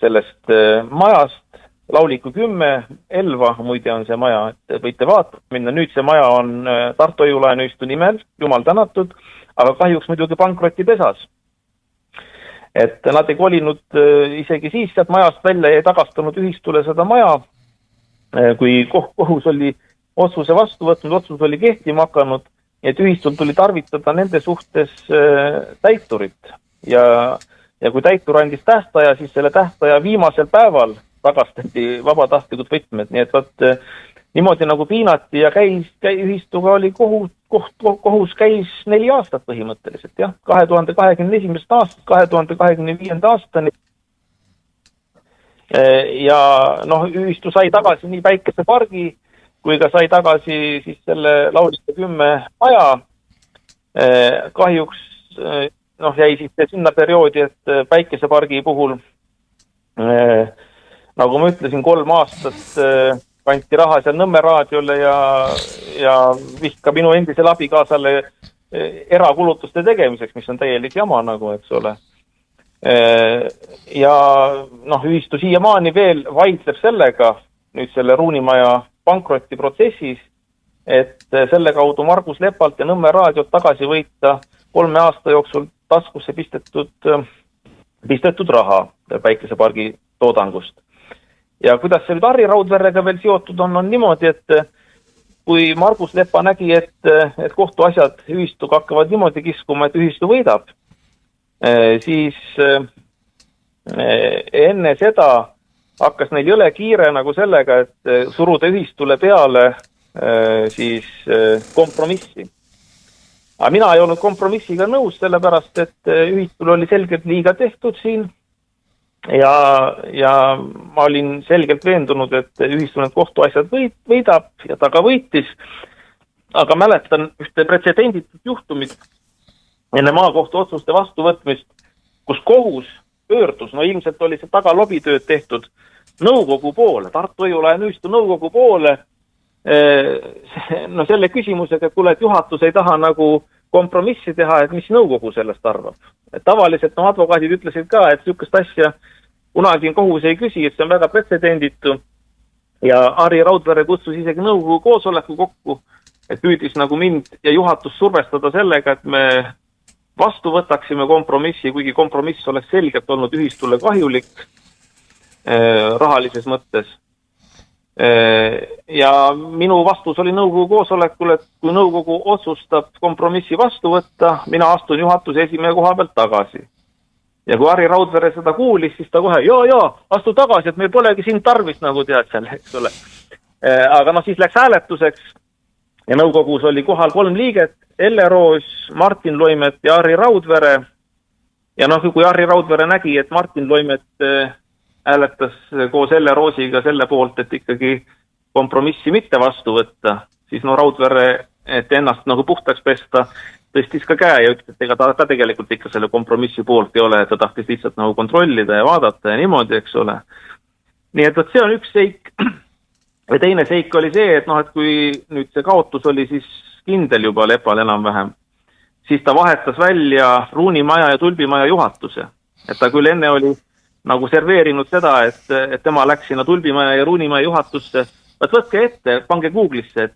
sellest majast, Lauliku 10, Elva, muide on see maja, et võite vaatama minna. Nüüd see maja on Tartu Hoiu-laenuühistu nimel, jumal tänatud, aga kahjuks muidugi pankroti pesas. Et nad ei kolinud isegi siis sealt majast välja ja ei tagastanud ühistule seda maja, kui kohus oli otsuse vastu võtnud, otsus oli kehtima hakanud, et ühistul tuli tarvitada nende suhtes täiturit. Ja kui täitur andis tähtaja, siis selle tähtaja viimasel päeval tagastati vabatahtlikud võtmed. Nii et niimoodi nagu piinati ja ühistuga oli kohus käis 4 aastat põhimõtteliselt, jah, 2021. aastast 2025. aastani. Ja ühistu sai tagasi nii Päikesepargi, kui ka sai tagasi siis selle Lauliku 10 maja. Kahjuks jäi siis sinna perioodi, et Päikesepargi puhul, nagu ma ütlesin, 3 aastat kanti raha seal Nõmme raadiole ja vist ka minu endisele abikaasale erakulutuste tegemiseks, mis on täielik jama nagu, eks ole. Ja ühistu siiamaani veel vaidleb sellega, nüüd selle Ruunimaja pankrotiprotsessis, et selle kaudu Margus Lepalt ja Nõmme raadiot tagasi võita 3 aasta jooksul taskusse pistetud raha päikesepargi toodangust. Ja kuidas see nüüd Harri Raudverega veel seotud on niimoodi, et kui Margus Lepa nägi, et kohtuasjad ühistuga hakkavad niimoodi kiskuma, et ühistu võidab, siis enne seda hakkas neil jõle kiire nagu sellega, et suruda ühistule peale siis kompromissi. Aga mina ei olnud kompromissiga nõus, sellepärast, et ühistul oli selgelt liiga tehtud siin ja ma olin selgelt veendunud, et ühistul need kohtuasjad võidab ja ta ka võitis. Aga mäletan ühte pretsedenditut juhtumit enne maakohtu otsuste vastuvõtmist, kus kohus pöördus, no ilmselt oli see taga lobitööd tehtud nõukogu poole, Tartu Hoiu-laenu ühistu nõukogu poole, no selle küsimusega, et kuule, et juhatus ei taha nagu kompromissi teha, et mis nõukogu sellest arvab. Et tavaliselt advokaadid ütlesid ka, et sükest asja kunagi kohus ei küsi, et see on väga pretsedenditu. Ja Harri Raudvere kutsus isegi nõukogu koosoleku kokku, et püüdis nagu mind ja juhatus survestada sellega, et me vastu võtaksime kompromissi, kuigi kompromiss oleks selgelt olnud ühistule kahjulik rahalises mõttes. Ja minu vastus oli nõukogu koosolekul, et kui nõukogu otsustab kompromissi vastu võtta, mina astun juhatuse esimehe koha pealt tagasi. Ja kui Harri Raudvere seda kuulis, siis ta kohe, astu tagasi, et meil polegi siin tarvis nagu tead seal, eks ole. Aga siis läks hääletuseks ja nõukogus oli kohal 3 liiget, Elle Roos, Martin Loimet ja Harri Raudvere. Ja kui Harri Raudvere nägi, et Martin Loimet hääletas koos Elle Roosiga selle poolt, et ikkagi kompromissi mitte vastu võtta, siis Raudvere, et ennast nagu puhtaks pesta, tõstis ka käe ja ütles, et ega ta tegelikult ikka selle kompromissi poolt ei ole, ta tahtis lihtsalt nagu kontrollida ja vaadata ja niimoodi, eks ole. Nii et see on üks seik. Ja teine seik oli see, et kui nüüd see kaotus oli siis kindel juba Lepal enam-vähem, siis ta vahetas välja Ruunimaja ja Tulbimaja juhatuse. Et ta küll enne oli nagu serveerinud seda, et tema läks sinna Tulbimaja ja Ruunimaja juhatusse. Võtke ette, pange Google'isse,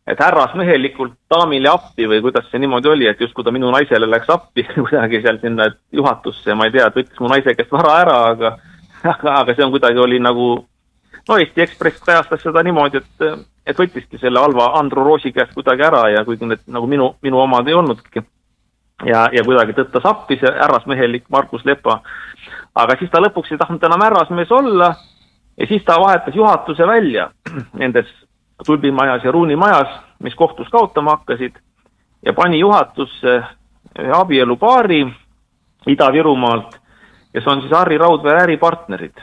et härras mehelikult daamile appi või kuidas see niimoodi oli, et just kui ta minu naisele läks appi kuidagi seal sinna juhatusse, ma ei tea, et võttis mu naise käest vara ära, aga see on kuidagi oli nagu, Eesti Ekspress kajastas seda niimoodi, et võttiski selle halva Andru Roosi käest kuidagi ära ja kuigi need nagu minu omad ei olnudki. Ja kuidagi tõttas appi see härrasmehelik Margus Lepa. Aga siis ta lõpuks ei tahtnud enam härrasmees olla ja siis ta vahetas juhatuse välja nendes Tulbimajas ja Ruunimajas, mis kohtus kaotama hakkasid ja pani juhatusse abielupaari Ida-Virumaalt, kes on siis Harri Raudvere äripartnerid.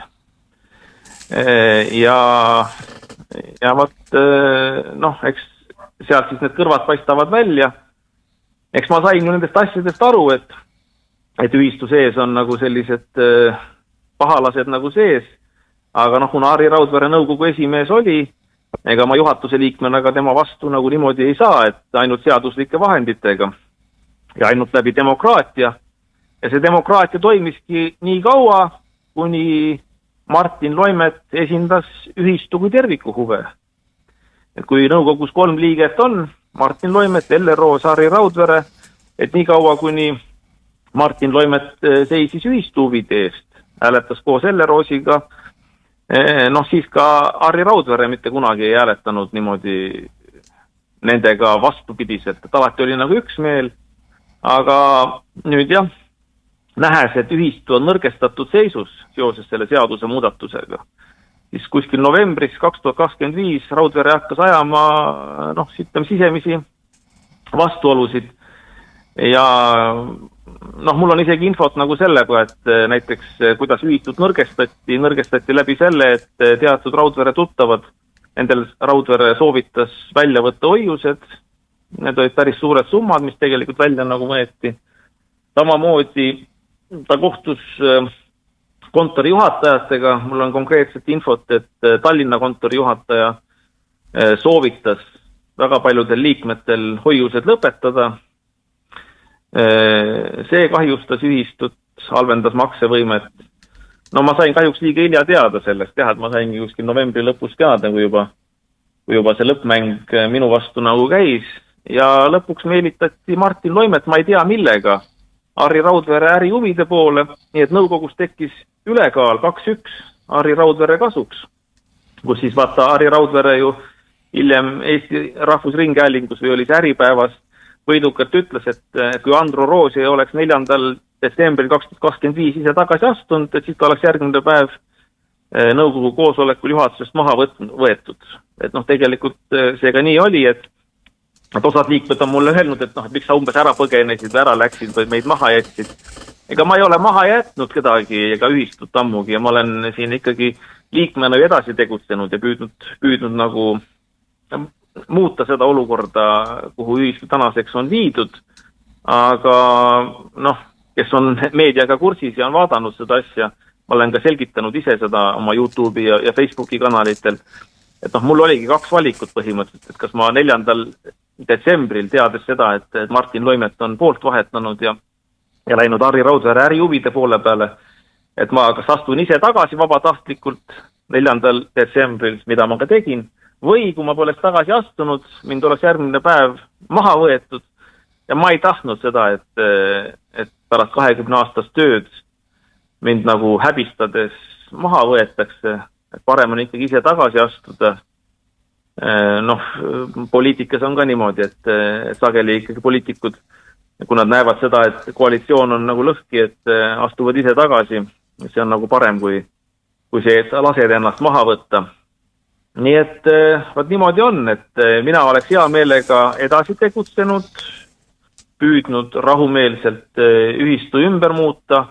Ja eks sealt siis need kõrvad paistavad välja. Eks ma sain ju nendest asjadest aru, et ühistu sees on nagu sellised pahalased nagu sees, aga kuna Harri Raudvere nõukogu esimees oli, ega ma juhatuse liikmena ka tema vastu nagu niimoodi ei saa, et ainult seaduslike vahenditega ja ainult läbi demokraatia. Ja see demokraatia toimiski nii kaua, kuni Martin Loimet esindas ühistu kui terviku huve. Et kui nõukogus 3 liiget on, Martin Loimet, Elle Roos, Harri Raudvere, et nii kaua kuni Martin Loimet seisis ühistu huvide eest, hääletas koos Elle Roosiga, siis ka Harri Raudvere mitte kunagi ei hääletanud niimoodi nendega vastupidiselt, et alati oli nagu üksmeel, aga nüüd nähes, et ühistu on nõrgestatud seisus seoses selle seaduse muudatusega. Siis kuskil novembris 2025 Raudvere hakkas ajama sisemisi vastuolusid ja mul on isegi infot nagu sellega, et näiteks kuidas ühistut nõrgestati läbi selle, et teatud Raudvere tuttavad, nendel Raudvere soovitas välja võtta hoiused, need olid päris suured summad, mis tegelikult välja nagu võeti. Samamoodi ta kohtus kontori juhatajatega, mul on konkreetset infot, et Tallinna kontori juhataja soovitas väga paljudel liikmetel hoiused lõpetada. See kahjustas ühistut, halvendas maksevõimet. Ma sain kahjuks liiga hilja teada sellest, et ma saingi kuskil novembri lõpus teada, kui juba kui juba see lõppmäng minu vastu nagu käis ja lõpuks meelitati Martin Loimet, ma ei tea millega, Harri Raudvere ärihuvide poole, nii et nõukogus tekkis ülekaal 2-1 Harri Raudvere kasuks, kus siis vaata Harri Raudvere ju hiljem Eesti Rahvusringhäälingus või oli see Äripäevas võidukalt ütles, et kui Andro Roos ei oleks 4. detsembril 2025 ise tagasi astunud, et siis ta oleks järgmine päev nõukogu koosolekul juhatusest maha võetud. Et tegelikult see ka nii oli, et osad liikmed on mulle öelnud, et miks sa umbes ära põgenesid või ära läksid või meid maha jätsid. Ega ma ei ole maha jätnud kedagi ega ühistut ammugi ja ma olen siin ikkagi liikmena edasi tegutsenud ja püüdnud nagu muuta seda olukorda, kuhu ühistu tänaseks on viidud, aga kes on meediaga kursis ja on vaadanud seda asja, ma olen ka selgitanud ise seda oma YouTube'i ja Facebooki kanalitel, et mul oligi 2 valikut põhimõtteliselt, et kas ma 4. detsembril teades seda, et Martin Loimet on poolt vahetanud ja läinud Harri Raudvere ärihuvide poole peale, et ma kas astun ise tagasi vabatahtlikult 4. detsembril, mida ma ka tegin, või kui ma poleks tagasi astunud, mind oleks järgmine päev maha võetud ja ma ei tahtnud seda, et pärast 20 aastast tööd mind nagu häbistades maha võetakse, et parem on ikkagi ise tagasi astuda. Poliitikas on ka niimoodi, et sageli ikkagi poliitikud, kui nad näevad seda, et koalitsioon on nagu lõhki, et astuvad ise tagasi, see on nagu parem kui see, et lased ennast maha võtta. Nii et vaat niimoodi on, et mina oleks hea meelega edasi tegutsenud, püüdnud rahumeelselt ühistu ümber muuta,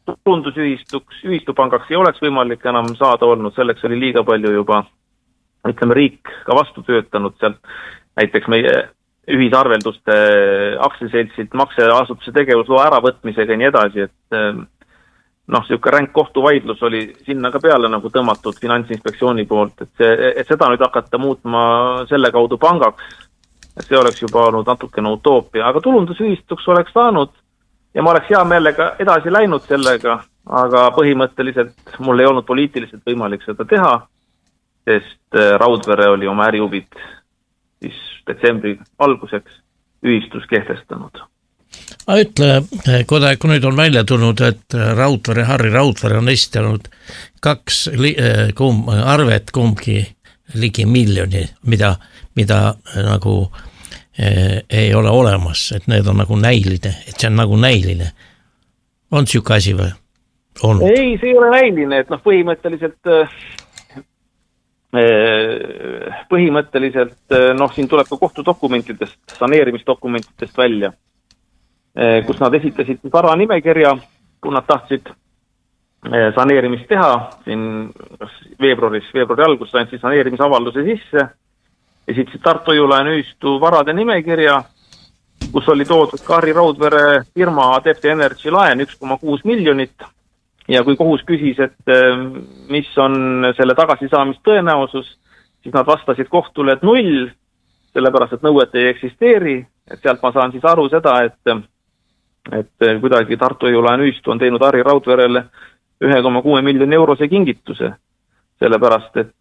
turundusühistuks, ühistupangaks ei oleks võimalik enam saada olnud, selleks oli liiga palju juba, ütleme, riik ka vastu töötanud sealt, näiteks meie ühisarvelduste aktsiaseltsilt makseasutuse tegevusloa äravõtmisega ja nii edasi, et siuke ränk kohtuvaidlus oli sinna ka peale nagu tõmmatud Finantsinspektsiooni poolt, et seda nüüd hakata muutma selle kaudu pangaks, see oleks juba olnud natukene utoopia, aga tulundusühistuks oleks saanud ja ma oleks hea meelega edasi läinud sellega, aga põhimõtteliselt mul ei olnud poliitiliselt võimalik seda teha, sest Raudvere oli oma ärihuvid siis detsembri alguseks ühistus kehtestanud. Ütle, kui nüüd on välja tulnud, et Harri Raudvere on esitanud 2 arvet kumbki ligi miljoni, mida nagu ei ole olemas, et need on nagu näiline, et see on nagu näiline. On siuke asi või? Olnud? Ei, see ei ole näiline, et põhimõtteliselt siin tuleb ka kohtudokumentidest, saneerimisdokumentidest välja, kus nad esitasid vara nimekirja, kui nad tahtsid saneerimist teha, siin veebruari alguses andsid saneerimisavalduse sisse, esitasid Tartu Ühistu varade nimekirja, kus oli toodud ka Harri Raudvere firma Adept Energy laen 1,6 miljonit ja kui kohus küsis, et mis on selle tagasisaamist tõenäosus, siis nad vastasid kohtule, et 0, sellepärast, et nõuet ei eksisteeri, et sealt ma saan siis aru seda, et kuidagi Tartu Ühistu on teinud Harri Raudverele 1,6 miljoni eurose kingituse, sellepärast, et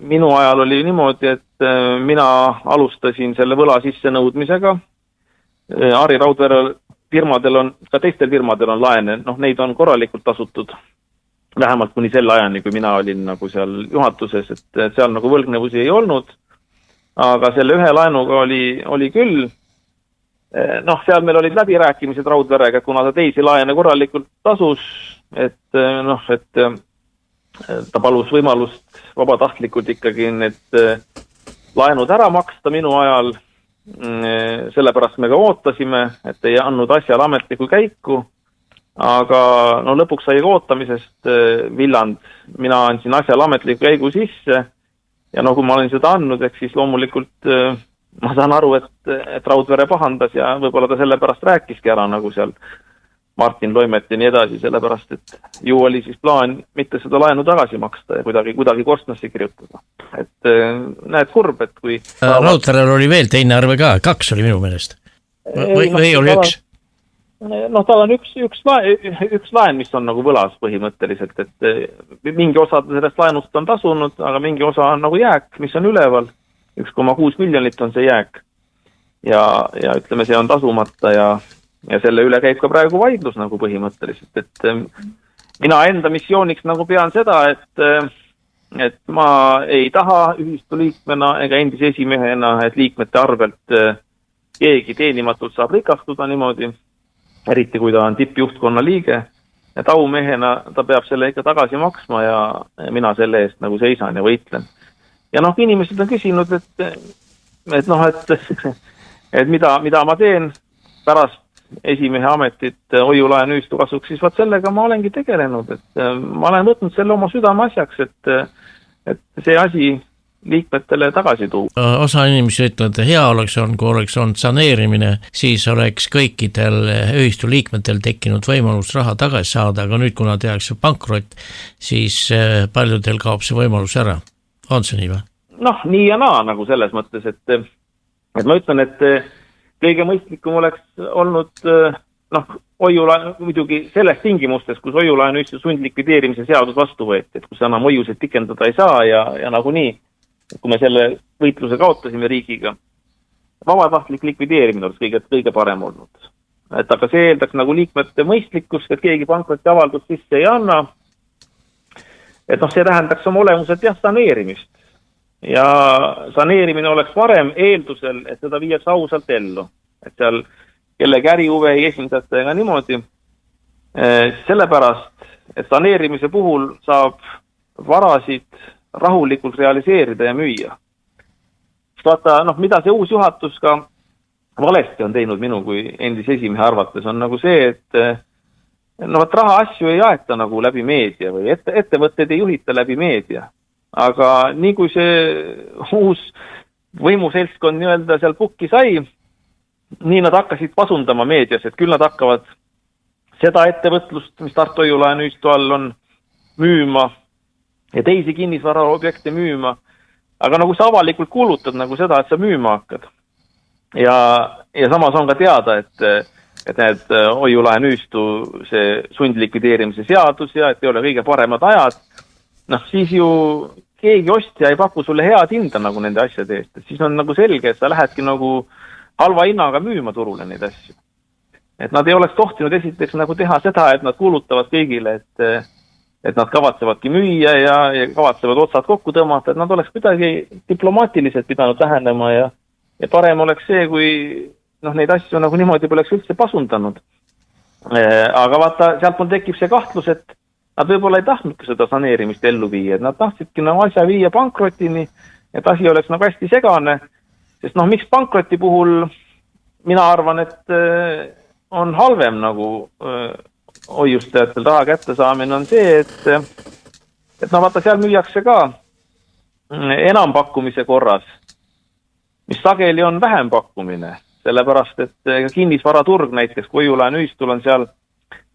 minu ajal oli niimoodi, et mina alustasin selle võla sissenõudmisega, Harri Raudvere firmadel on, ka teistel firmadel on laene, neid on korralikult tasutud, vähemalt kuni selle ajani, kui mina olin nagu seal juhatuses, et seal nagu võlgnevusi ei olnud, aga selle ühe laenuga oli küll, seal meil olid läbirääkimised Raudverega, kuna ta teisi laene korralikult tasus, et ta palus võimalust vabatahtlikult ikkagi need laenud ära maksta minu ajal, sellepärast me ka ootasime, et ei andnud asjal ametlikku käiku, aga lõpuks sai ka ootamisest villand, mina andsin asjal ametliku käigu sisse ja kui ma olen seda andnud, eks siis loomulikult ma saan aru, et Raudvere pahandas ja võib-olla ta sellepärast rääkiski ära nagu seal Martin Loimet ja nii edasi, sellepärast, et ju oli siis plaan mitte seda laenu tagasi maksta ja kuidagi korstnasse kirjutada. Et näed kurb, et kui... Raudverel oli veel teine arve ka, 2 oli minu meelest. Või oli 1? noh, tal on üks laen, mis on nagu võlas põhimõtteliselt, et mingi osa sellest laenust on tasunud, aga mingi osa on nagu jääk, mis on üleval. 1,6 miljonit on see jääk. Ja ütleme, see on tasumata ja selle üle käib ka praegu vaidlus nagu põhimõtteliselt, et mina enda missiooniks nagu pean seda, et ma ei taha ühistu liikmena ega endise esimehena, et liikmete arvelt keegi teenimatult saab rikastuda niimoodi, eriti kui ta on tippjuhtkonna liige, et aumehena ta peab selle ikka tagasi maksma ja mina selle eest nagu seisan ja võitlen. Ja noh, inimesed on küsinud, et mida ma teen pärast esimehe ametit hoiulaenuühistu kasuks, siis vaat sellega ma olengi tegelenud, et ma olen võtnud selle oma südame asjaks, et see asi liikmetele tagasi tuua. Osa inimesi ütlevad, et hea oleks olnud, kui oleks olnud saneerimine, siis oleks kõikidel ühistu liikmetel tekkinud võimalus raha tagasi saada, aga nüüd, kuna tehakse pankrot, siis paljudel kaob see võimalus ära. On see nii või? Noh, nii ja naa nagu selles mõttes, et ma ütlen, et kõige mõistlikum oleks olnud muidugi selles tingimustes, kus hoiulaenuühistu sundlikvideerimise seadus vastu võeti, et kus enam hoiuseid pikendada ei saa ja nagunii, kui me selle võitluse kaotasime riigiga, vabatahtlik likvideerimine oleks kõige parem olnud. Et aga see eeldaks nagu liikmete mõistlikkust, et keegi pankroti avaldust sisse ei anna. Et see tähendaks oma olemuselt saneerimist. Ja saneerimine oleks parem eeldusel, et seda viiaks ausalt ellu. Et seal kellegi ärihuve ei esindata ega niimoodi. Sellepärast, et saneerimise puhul saab varasid rahulikult realiseerida ja müüa. Vaata, mida see uus juhatus ka valesti on teinud minu kui endise esimehe arvates, on nagu see, et raha asju ei aeta nagu läbi meedia või ettevõtted ei juhita läbi meedia. Aga nii kui see uus võimuseltskond nii-öelda seal pukki sai, nii nad hakkasid pasundama meedias, et küll nad hakkavad seda ettevõtlust, mis Tartu hoiulaenuühistu all on, müüma ja teisi kinnisvaraobjekte müüma. Aga nagu sa avalikult kuulutad nagu seda, et sa müüma hakkad. Ja samas on ka teada, et need hoiulaenuühistu see sundlikvideerimise seadus ja et ei ole kõige paremad ajad, siis ju keegi ostja ei paku sulle head hinda nagu nende asjade eest. Et siis on nagu selge, et sa lähedki nagu halva hinnaga müüma turule neid asju. Et nad ei oleks tohtinud esiteks nagu teha seda, et nad kuulutavad kõigile, et nad kavatsevadki müüa ja kavatsevad otsad kokku tõmmata, et nad oleks kuidagi diplomaatiliselt pidanud lähenema ja parem oleks see, kui neid asju nagu niimoodi poleks üldse pasundanud. Aga vaata, sealt mul tekib see kahtlus, et nad võib-olla ei tahtnudki seda saneerimist ellu viia, et nad tahtsidki asja viia pankrotini, et asi oleks nagu hästi segane, sest miks pankroti puhul mina arvan, et on halvem nagu hoiustajatel raha kätte saamine on see, et vaata, seal müüakse ka enampakkumise korras, mis sageli on vähem pakkumine, sellepärast, et kinnisvaraturg näiteks, kui hoiulaenuühistul on seal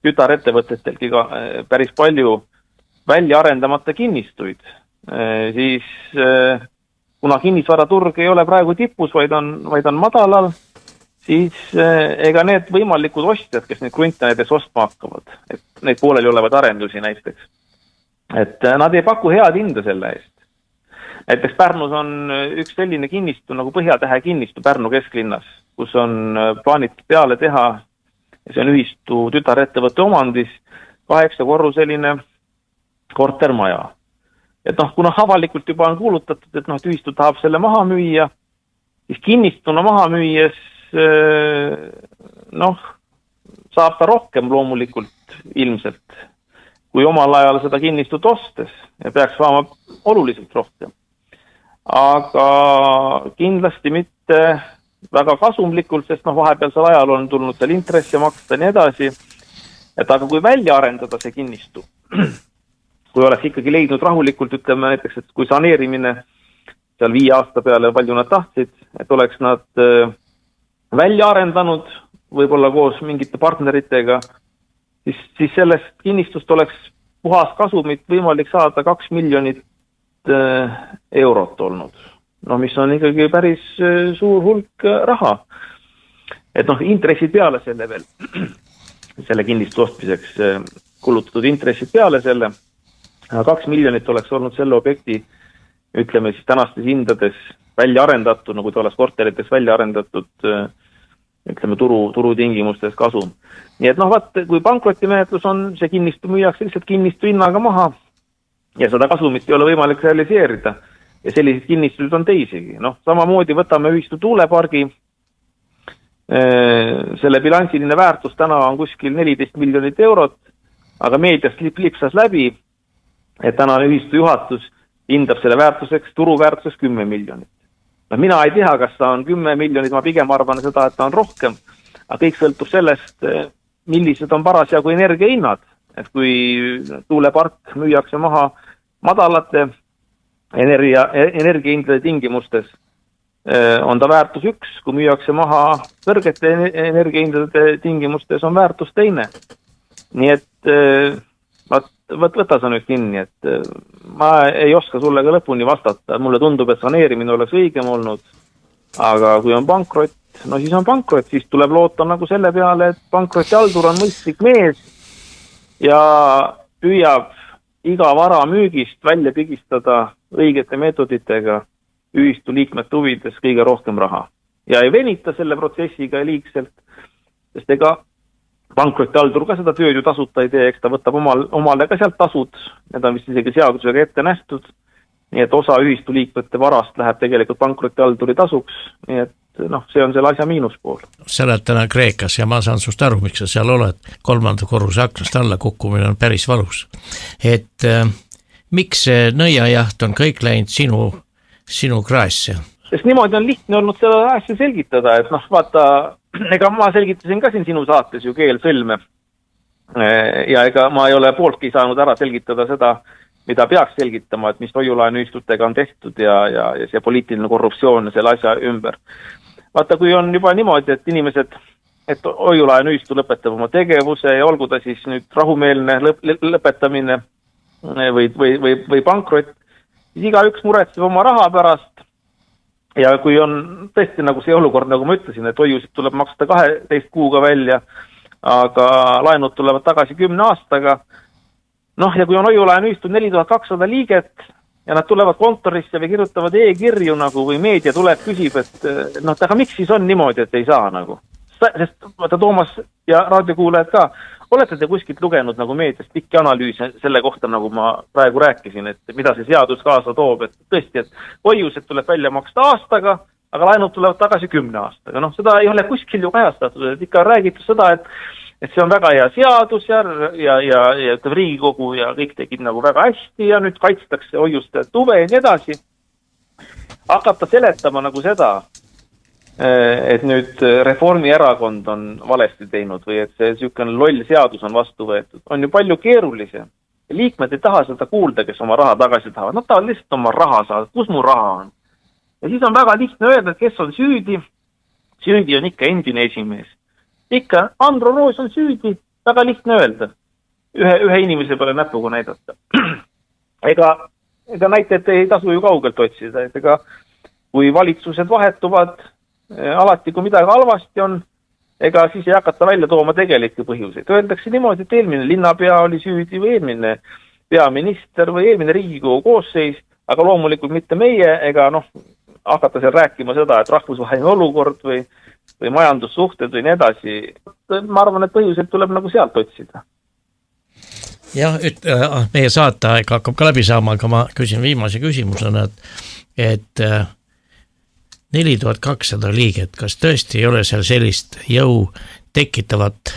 tütarettevõtetelgi ka päris palju välja arendamata kinnistuid, siis kuna kinnisvaraturg ei ole praegu tipus, vaid on madalal, siis ega need võimalikud ostjad, kes neid krunte näiteks ostma hakkavad, et neid pooleli olevad arendusi näiteks, et nad ei paku head hinda selle eest. Näiteks Pärnus on üks selline kinnistu nagu Põhjatähe kinnistu Pärnu kesklinnas, kus on plaanitud peale teha, ja see on ühistu tütarettevõtte omandis 8-korruseline kortermaja. Et kuna avalikult juba on kuulutatud, et ühistu tahab selle maha müüa, siis kinnistuna maha müües saab ta rohkem loomulikult ilmselt, kui omal ajal seda kinnistut ostes ja peaks saama oluliselt rohkem. Aga kindlasti mitte väga kasumlikult, sest vahepealsel ajal on tulnud seal intresse maksta ja nii edasi. Et aga kui välja arendada see kinnistu, kui oleks ikkagi leidnud rahulikult, ütleme näiteks, et kui saneerimine seal 5 aasta peale palju nad tahtsid, et oleks nad välja arendanud, võib-olla koos mingite partneritega, siis sellest kinnistust oleks puhas kasumit võimalik saada 2 miljonit eurot olnud. Mis on ikkagi päris suur hulk raha. Et intressid peale selle veel. selle kinnistu ostmiseks kulutatud intressid peale selle. 2 miljonit oleks olnud selle objekti, ütleme siis tänastes hindades välja arendatud, nagu ta oleks korterites välja arendatud, ütleme turutingimustes kasum. Nii et kui pankrotimenetlus on, see kinnistu müüakse lihtsalt kinnistu hinnaga maha ja seda kasumit ei ole võimalik realiseerida. Ja sellised kinnistud on teisigi. Samamoodi võtame ühistu tuulepargi. Selle bilansiline väärtus täna on kuskil 14 miljonit eurot, aga meediast lipsas läbi, et tänane ühistu juhatus hindab selle väärtuseks, turuväärtuseks 10 miljonit. Mina ei tea, kas ta on 10 miljonit, ma pigem arvan seda, et ta on rohkem, aga kõik sõltub sellest, millised on parasjagu energiahinnad, et kui tuulepark müüakse maha madalate energiahindade tingimustes, on ta väärtus 1, kui müüakse maha kõrgete energiahindade tingimustes, on väärtus teine. Nii et võta sa nüüd kinni, et ma ei oska sulle ka lõpuni vastata. Mulle tundub, et saneerimine oleks õigem olnud, aga kui on pankrot, siis on pankrot, siis tuleb loota nagu selle peale, et pankrotihaldur on mõistlik mees ja püüab iga vara müügist välja pigistada õigete meetoditega ühistu liikmete huvides kõige rohkem raha. Ja ei venita selle protsessiga liigselt, sest ega pankrotihaldur ka seda tööd ju tasuta ei tee, eks ta võtab omale ka sealt tasud, need on vist isegi seadusega ette nähtud, nii et osa ühistu liikmete varast läheb tegelikult pankrotihalduri tasuks, nii et see on selle asja miinuspool. Sa oled täna Kreekas ja ma saan sust aru, miks sa seal oled, 3. korruse aknast alla kukkumine on päris valus. Et miks see nõiajaht on kõik läinud sinu kraesse? Sest niimoodi on lihtne olnud seda asja selgitada, et vaata, ega ma selgitasin ka siin sinu saates ju keel sõlme ja ega ma ei ole pooltki saanud ära selgitada seda, mida peaks selgitama, et mis hoiulaenuühistutega on tehtud ja see poliitiline korruptsioon selle asja ümber. Vaata, kui on juba niimoodi, et inimesed, et hoiulaenuühistu lõpetab oma tegevuse ja olgu ta siis nüüd rahumeelne lõpetamine või pankrot, siis igaüks muretseb oma raha pärast. Ja kui on tõesti nagu see olukord, nagu ma ütlesin, et hoiusid tuleb maksta 12 kuuga välja, aga laenud tulevad tagasi 10 aastaga. Ja kui on hoiulaenuühistu 4200 liiget ja nad tulevad kontorisse või kirjutavad e-kirju nagu või meedia tuleb, küsib, et aga miks siis on niimoodi, et ei saa nagu. Sest vaata Toomas ja raadiokuulajad ka, olete te kuskilt lugenud nagu meediast pikki analüüse selle kohta, nagu ma praegu rääkisin, et mida see seadus kaasa toob, et tõesti, et hoiused tuleb välja maksta aastaga, aga laenud tulevad tagasi 10 aastaga. Seda ei ole kuskil ju kajastatud, et ikka räägitud seda, et see on väga hea seadus ja Riigikogu ja kõik tegid nagu väga hästi ja nüüd kaitstakse hoiuste tuve ja nii edasi. Hakata seletama nagu seda, et nüüd Reformierakond on valesti teinud või et see niisugune loll seadus on vastu võetud, on ju palju keerulisem. Liikmed ei taha seda kuulda, kes oma raha tagasi tahavad. Nad tahavad lihtsalt oma raha saada, kus mu raha on. Ja siis on väga lihtne öelda, et kes on süüdi. Süüdi on ikka endine esimees. Ikka Andro Roos on süüdi, väga lihtne öelda. Ühe inimese peale näpuga näidata. Ega näitajad ei tasu ju kaugelt otsida. Ega kui valitsused vahetuvad, alati kui midagi halvasti on, ega siis ei hakata välja tooma tegelikke põhjuseid. Öeldakse niimoodi, et eelmine linnapea oli süüdi või eelmine peaminister või eelmine Riigikogu koosseis, aga loomulikult mitte meie, ega hakata seal rääkima seda, et rahvusvaheline olukord või majandussuhted või nii edasi. Ma arvan, et põhjuseid tuleb nagu sealt otsida. Jah, meie saateaeg hakkab ka läbi saama, aga ma küsin viimase küsimusena, et 4200 liiget, kas tõesti ei ole seal sellist jõu tekitavat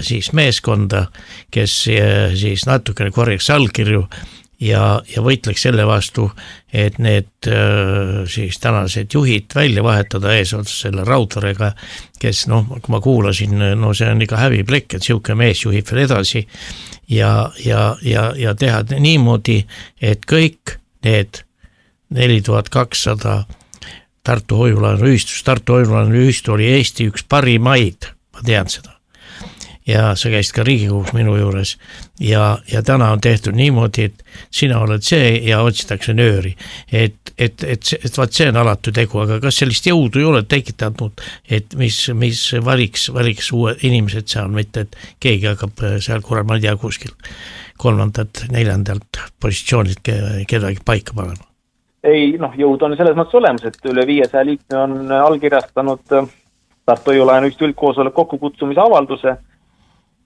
siis meeskonda, kes siis natukene korjaks allkirju ja võitleks selle vastu, et need siis tänased juhid välja vahetada eesotsas selle Raudverega, kes kui ma kuulasin, see on ikka häbiplekk, et siuke mees juhib veel edasi ja teha niimoodi, et kõik need 4200 Tartu hoiulaenuühistus oli Eesti üks parimaid, ma tean seda. ja sa käisid ka Riigikogus minu juures ja täna on tehtud niimoodi, et sina oled see ja otsitakse nööri. Et vaat see on alatu tegu, aga kas sellist jõudu ei ole tekitanud, et mis valiks uued inimesed seal, mitte et keegi hakkab seal ma ei tea kuskil 3.-4. positsioonilt kedagi paika panema? Ei, jõud on selles mõttes olemas, et üle 500 liikme on allkirjastanud Tartu Hoiu-laenuühistu üldkoosoleku kokkukutsumise avalduse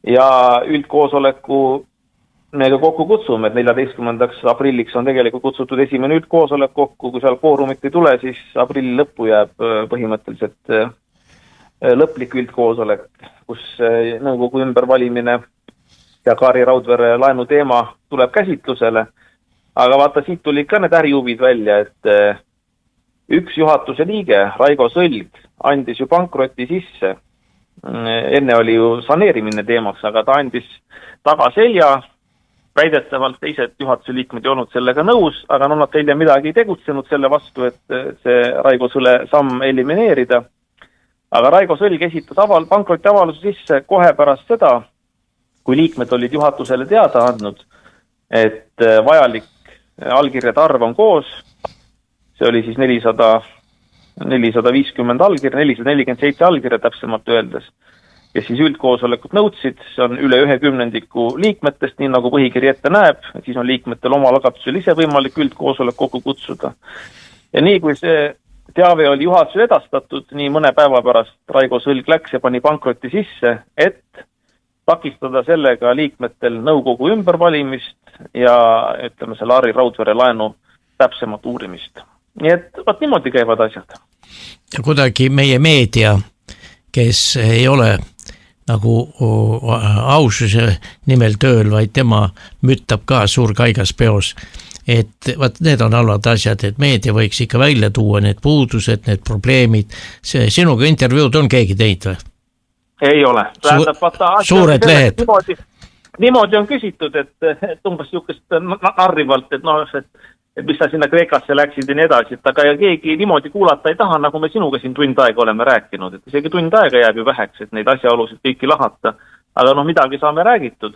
ja üldkoosoleku me ka kokku kutsume, et 14. aprilliks on tegelikult kutsutud esimene üldkoosolek kokku, kui seal koorumit ei tule, siis aprilli lõppu jääb põhimõtteliselt lõplik üldkoosolek, kus nõukogu ümbervalimine ja Kaari Raudvere laenu teema tuleb käsitlusele. Aga vaata, siit tuli ka need ärihuvid välja, et üks juhatuse liige, Raigo Sõlg, andis ju pankroti sisse. Enne oli ju saneerimine teemaks, aga ta andis tagaselja. Väidetavalt teised juhatuse liikmed ei olnud sellega nõus, aga nad teile midagi ei tegutsenud selle vastu, et see Raigo Sõle samm elimineerida. Aga Raigo Sõlg esitas pankroti avalduse sisse kohe pärast seda, kui liikmed olid juhatusele teada andnud, et vajalik allkirjade arv on koos, see oli siis 450 allkirja, 447 allkirja täpsemalt öeldes, kes siis üldkoosolekut nõudsid, see on üle 10% liikmetest, nii nagu põhikiri ette näeb, siis on liikmetel oma algatusel ise võimalik üldkoosolek kokku kutsuda. Ja nii kui see teave oli juhatusele edastatud, nii mõne päeva pärast Raigo Sõlg läks ja pani pankroti sisse, et takistada sellega liikmetel nõukogu ümbervalimist ja ütleme selle Kaari Raudvere laenu täpsemat uurimist. Nii et vaat niimoodi käivad asjad. Ja kuidagi meie meedia, kes ei ole nagu aususe nimel tööl, vaid tema müttab ka suur kaigas peos. Et vaat need on halvad asjad, et meedia võiks ikka välja tuua need puudused, need probleemid. Sinuga intervjuud on keegi teinud või? Ei ole. Suured lehed. Niimoodi on küsitud, et umbes niisugust narrivalt, et mis sa sinna Kreekasse läksid ja nii edasi, et aga keegi niimoodi kuulata ei taha, nagu me sinuga siin tund aega oleme rääkinud, et isegi tund aega jääb ju väheks, et neid asjaolusid kõiki lahata, aga midagi saame räägitud.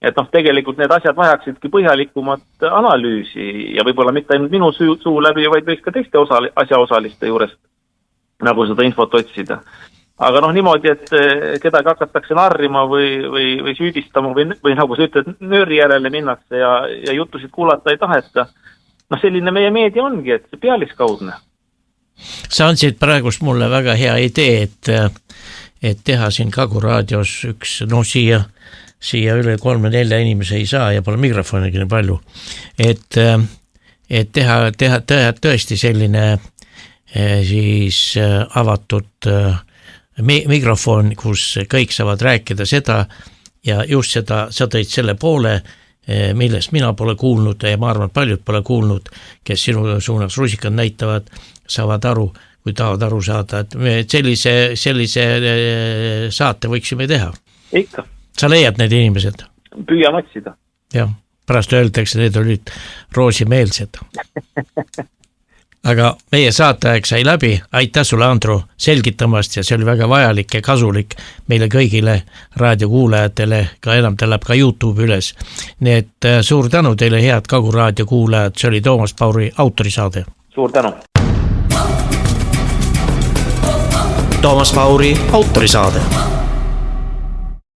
Et tegelikult need asjad vajaksidki põhjalikumat analüüsi ja võib-olla mitte ainult minu suu läbi, vaid võiks ka teiste asjaosaliste juurest nagu seda infot otsida. Aga niimoodi, et kedagi hakatakse narrima või süüdistama või nagu sa ütled, nööri järele minnakse ja jutusid kuulata ei taheta. Selline meie meedia ongi, et see pealiskaudne. Sa andsid praegust mulle väga hea idee, et teha siin Kagu raadios üks, siia üle 3-4 inimese ei saa ja pole mikrofonigi nii palju. Et teha tõesti selline siis avatud mikrofon, kus kõik saavad rääkida seda ja just seda, sa tõid selle poole, millest mina pole kuulnud ja ma arvan, paljud pole kuulnud, kes sinu suunas rusikad näitavad, saavad aru, kui tahavad aru saada, et me sellise saate võiksime teha. Ikka. Sa leiad need inimesed? Püüan otsida. Jah, pärast öeldakse, need olid roosimeelsed. Aga meie saateaeg sai läbi, aitäh sulle, Andru, selgitamast ja see oli väga vajalik ja kasulik meile kõigile raadiokuulajatele, ka enam ta läheb ka YouTube üles. Nii et suur tänu teile, head Kagu raadio kuulajad, see oli Toomas Pauri autorisaade. Suur tänu. Toomas Pauri autorisaade.